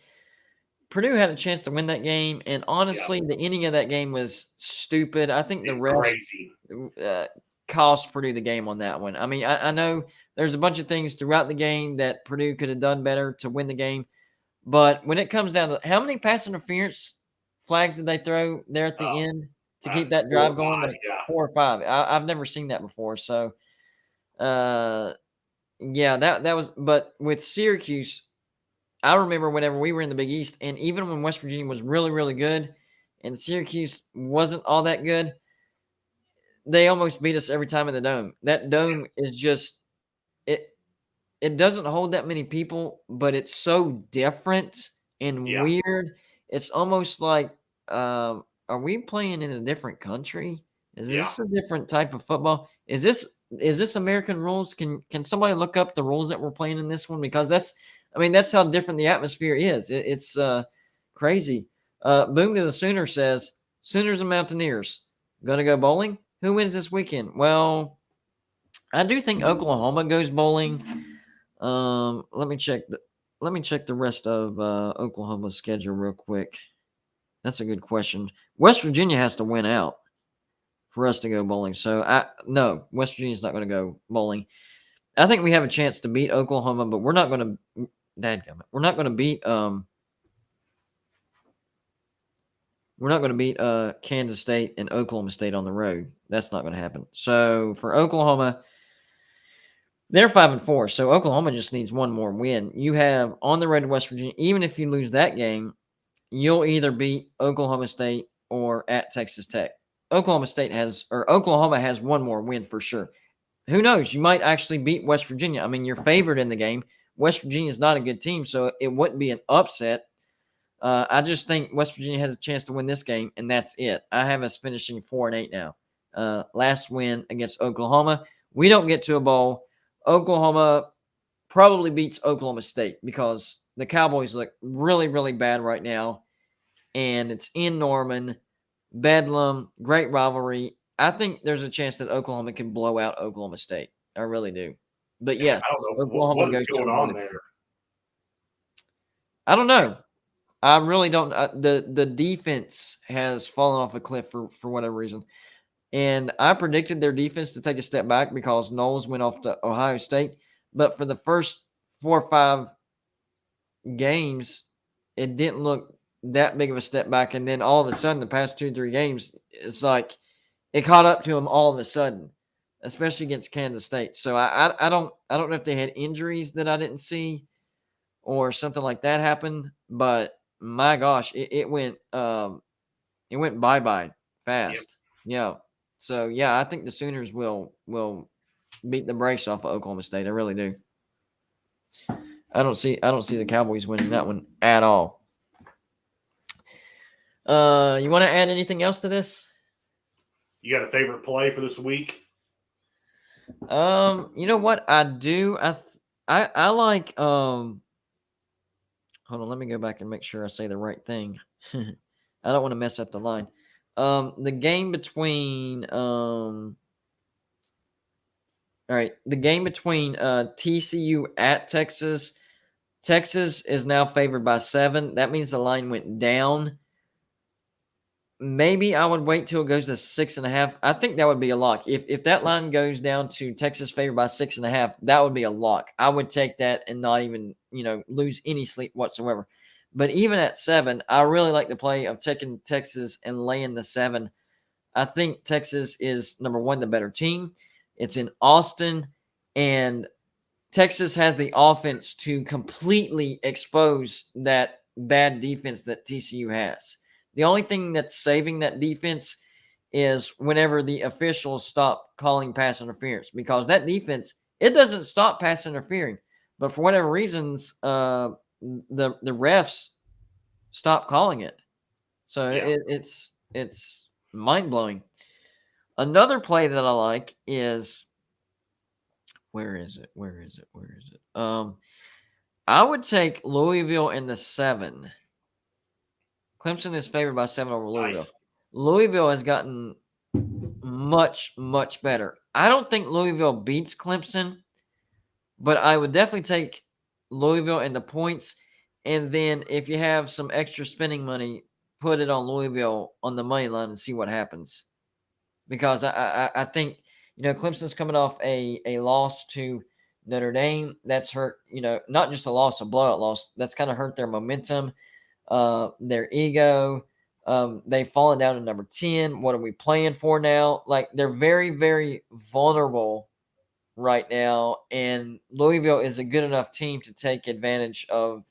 had a chance to win that game, and honestly, the ending of that game was stupid. I think the refs cost Purdue the game on that one. I mean, I know there's a bunch of things throughout the game that Purdue could have done better to win the game, but when it comes down to how many pass interference flags did they throw there at the end to keep that drive going? 4 or 5. I've never seen that before. So, that was. But with Syracuse, I remember whenever we were in the Big East, and even when West Virginia was really, really good, and Syracuse wasn't all that good, they almost beat us every time in the dome. That dome is just it doesn't hold that many people, but it's so different and weird. It's almost like, are we playing in a different country? Is this a different type of football? Is this American rules? Can somebody look up the rules that we're playing in this one? Because that's how different the atmosphere is. It's crazy. Boom to the Sooner says, Sooners and Mountaineers. Gonna go bowling? Who wins this weekend? Well, I do think Oklahoma goes bowling. Let me check the rest of Oklahoma's schedule real quick. That's a good question. West Virginia has to win out. for us to go bowling. So no, West Virginia's not going to go bowling. I think we have a chance to beat Oklahoma, but we're not going to. Dadgummit, we're not going to beat. We're not going to beat Kansas State and Oklahoma State on the road. That's not going to happen. So for Oklahoma, they're 5-4. So Oklahoma just needs one more win. You have on the road to West Virginia. Even if you lose that game, you'll either beat Oklahoma State or at Texas Tech. Oklahoma has one more win for sure. Who knows? You might actually beat West Virginia. I mean, you're favored in the game. West Virginia is not a good team, so it wouldn't be an upset. I just think West Virginia has a chance to win this game, and that's it. I have us finishing 4-8 now. Last win against Oklahoma. We don't get to a bowl. Oklahoma probably beats Oklahoma State because the Cowboys look really, really bad right now, and it's in Norman. Bedlam, great rivalry. I think there's a chance that Oklahoma can blow out Oklahoma State. I really do. But yes, I don't know Oklahoma what is goes going to on there. I don't know. I really don't. The defense has fallen off a cliff for whatever reason. And I predicted their defense to take a step back because Knowles went off to Ohio State. But for the first 4 or 5 games, it didn't look that big of a step back. And then all of a sudden, the past 2-3 games, it's like it caught up to them all of a sudden, especially against Kansas State. So I don't know if they had injuries that I didn't see or something like that happened. But my gosh, it went bye-bye fast. Yep. Yeah. So yeah, I think the Sooners will beat the brakes off of Oklahoma State. I really do. I don't see the Cowboys winning that one at all. You want to add anything else to this? You got a favorite play for this week? You know what I do? I like hold on, let me go back and make sure I say the right thing. I don't want to mess up the line. The game between TCU at Texas. Texas is now favored by 7. That means the line went down. Maybe I would wait till it goes to 6.5. I think that would be a lock. If that line goes down to Texas favored by 6.5, that would be a lock. I would take that and not even, lose any sleep whatsoever. But even at 7, I really like the play of taking Texas and laying the 7. I think Texas is, number one, the better team. It's in Austin, and Texas has the offense to completely expose that bad defense that TCU has. The only thing that's saving that defense is whenever the officials stop calling pass interference, because that defense, it doesn't stop pass interfering, but for whatever reasons, the refs stop calling it. So yeah. It's mind blowing. Another play that I like is where is it? I would take Louisville in the 7. Clemson is favored by 7 over Louisville. Nice. Louisville has gotten much, much better. I don't think Louisville beats Clemson, but I would definitely take Louisville in the points. And then if you have some extra spending money, put it on Louisville on the money line and see what happens. Because I think, Clemson's coming off a loss to Notre Dame. That's hurt, not just a loss, a blowout loss. That's kind of hurt their momentum. Their ego. They've fallen down to number 10. What are we playing for now? Like, they're very, very vulnerable right now, and Louisville is a good enough team to take advantage of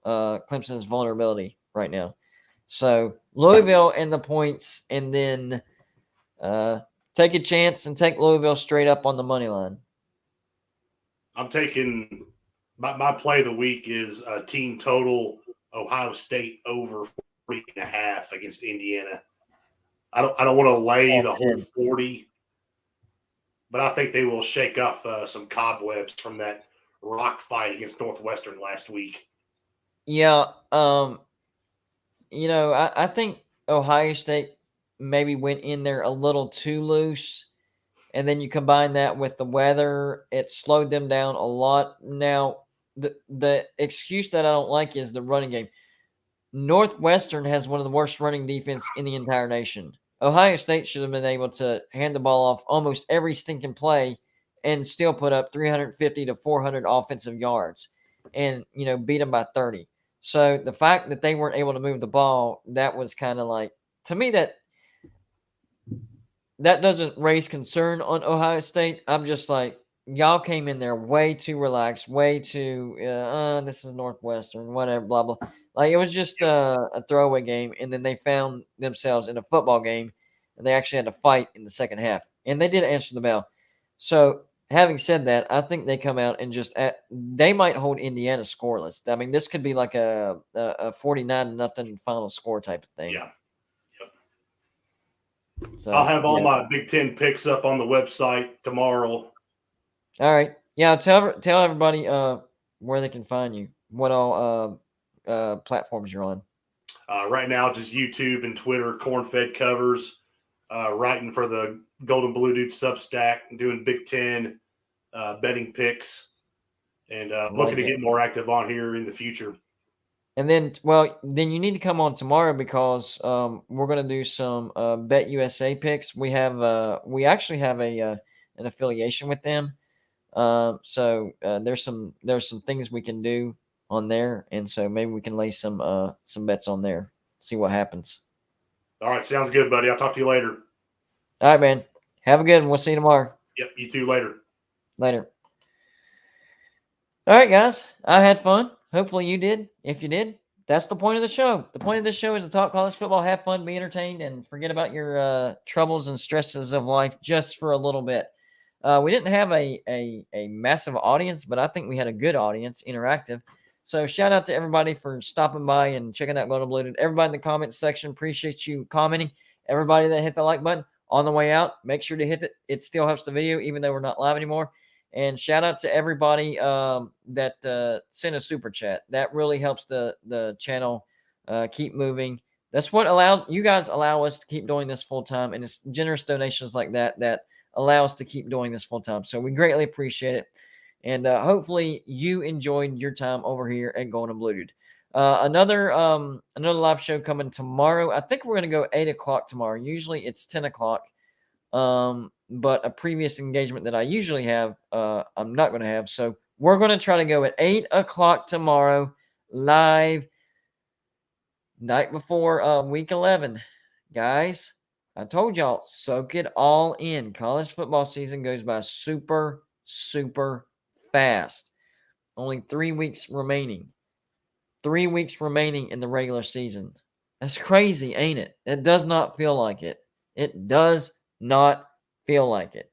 Clemson's vulnerability right now. So Louisville in the points, and then take a chance and take Louisville straight up on the money line. I'm taking my play of the week is a team total Ohio State over 40.5 against Indiana. I don't want to lay the whole 40, but I think they will shake off some cobwebs from that rock fight against Northwestern last week. Yeah, I think Ohio State maybe went in there a little too loose, and then you combine that with the weather, it slowed them down a lot. Now, the excuse that I don't like is the running game. Northwestern has one of the worst running defense in the entire nation. Ohio State should have been able to hand the ball off almost every stinking play and still put up 350 to 400 offensive yards and, beat them by 30. So the fact that they weren't able to move the ball, that was kind of like, to me, that doesn't raise concern on Ohio State. I'm just like, y'all came in there way too relaxed, way too, this is Northwestern, whatever, blah, blah. Like, it was just a throwaway game, and then they found themselves in a football game, and they actually had to fight in the second half. And they did answer the bell. So, having said that, I think they come out and they might hold Indiana scoreless. I mean, this could be like a 49-0 final score type of thing. Yeah. So, I'll have all my Big Ten picks up on the website tomorrow. All right. Yeah, tell everybody where they can find you. What all platforms you're on. Right now, just YouTube and Twitter, Corn-Fed Covers, writing for the Golden Blue Dude Substack, doing Big Ten betting picks, and looking to get more active on here in the future. And then you need to come on tomorrow because we're going to do some Bet USA picks. We actually have an affiliation with them. So there's some things we can do on there, and so maybe we can lay some bets on there. See what happens. All right, sounds good, buddy. I'll talk to you later. All right, man. Have a good one. We'll see you tomorrow. Yep, you too. Later. Later. All right, guys. I had fun. Hopefully you did. If you did, that's the point of the show. The point of this show is to talk college football, have fun, be entertained, and forget about your troubles and stresses of life just for a little bit. We didn't have a massive audience, but I think we had a good audience, interactive. So shout out to everybody for stopping by and checking out Golden Blue Dude. Everybody in the comments section, appreciate you commenting. Everybody that hit the like button on the way out, make sure to hit it. It still helps the video, even though we're not live anymore. And shout out to everybody that sent a super chat. That really helps the channel keep moving. That's what you guys allow us to keep doing this full time. And it's generous donations like that allow us to keep doing this full time. So we greatly appreciate it. And hopefully you enjoyed your time over here at Golden Blue Dude. Another live show coming tomorrow. I think we're going to go 8 o'clock tomorrow. Usually it's 10 o'clock. But a previous engagement that I usually have, I'm not going to have. So we're going to try to go at 8 o'clock tomorrow, live, night before week 11. Guys, I told y'all, soak it all in. College football season goes by super, super fast. Only 3 weeks remaining. 3 weeks remaining in the regular season. That's crazy, ain't it? It does not feel like it. It does not feel like it.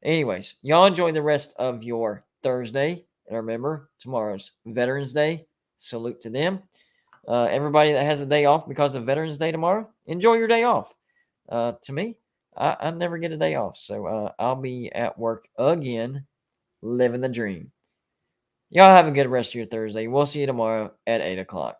Anyways, y'all enjoy the rest of your Thursday. And remember, tomorrow's Veterans Day. Salute to them. Everybody that has a day off because of Veterans Day tomorrow, enjoy your day off. To me, I never get a day off. So I'll be at work again, living the dream. Y'all have a good rest of your Thursday. We'll see you tomorrow at 8 o'clock.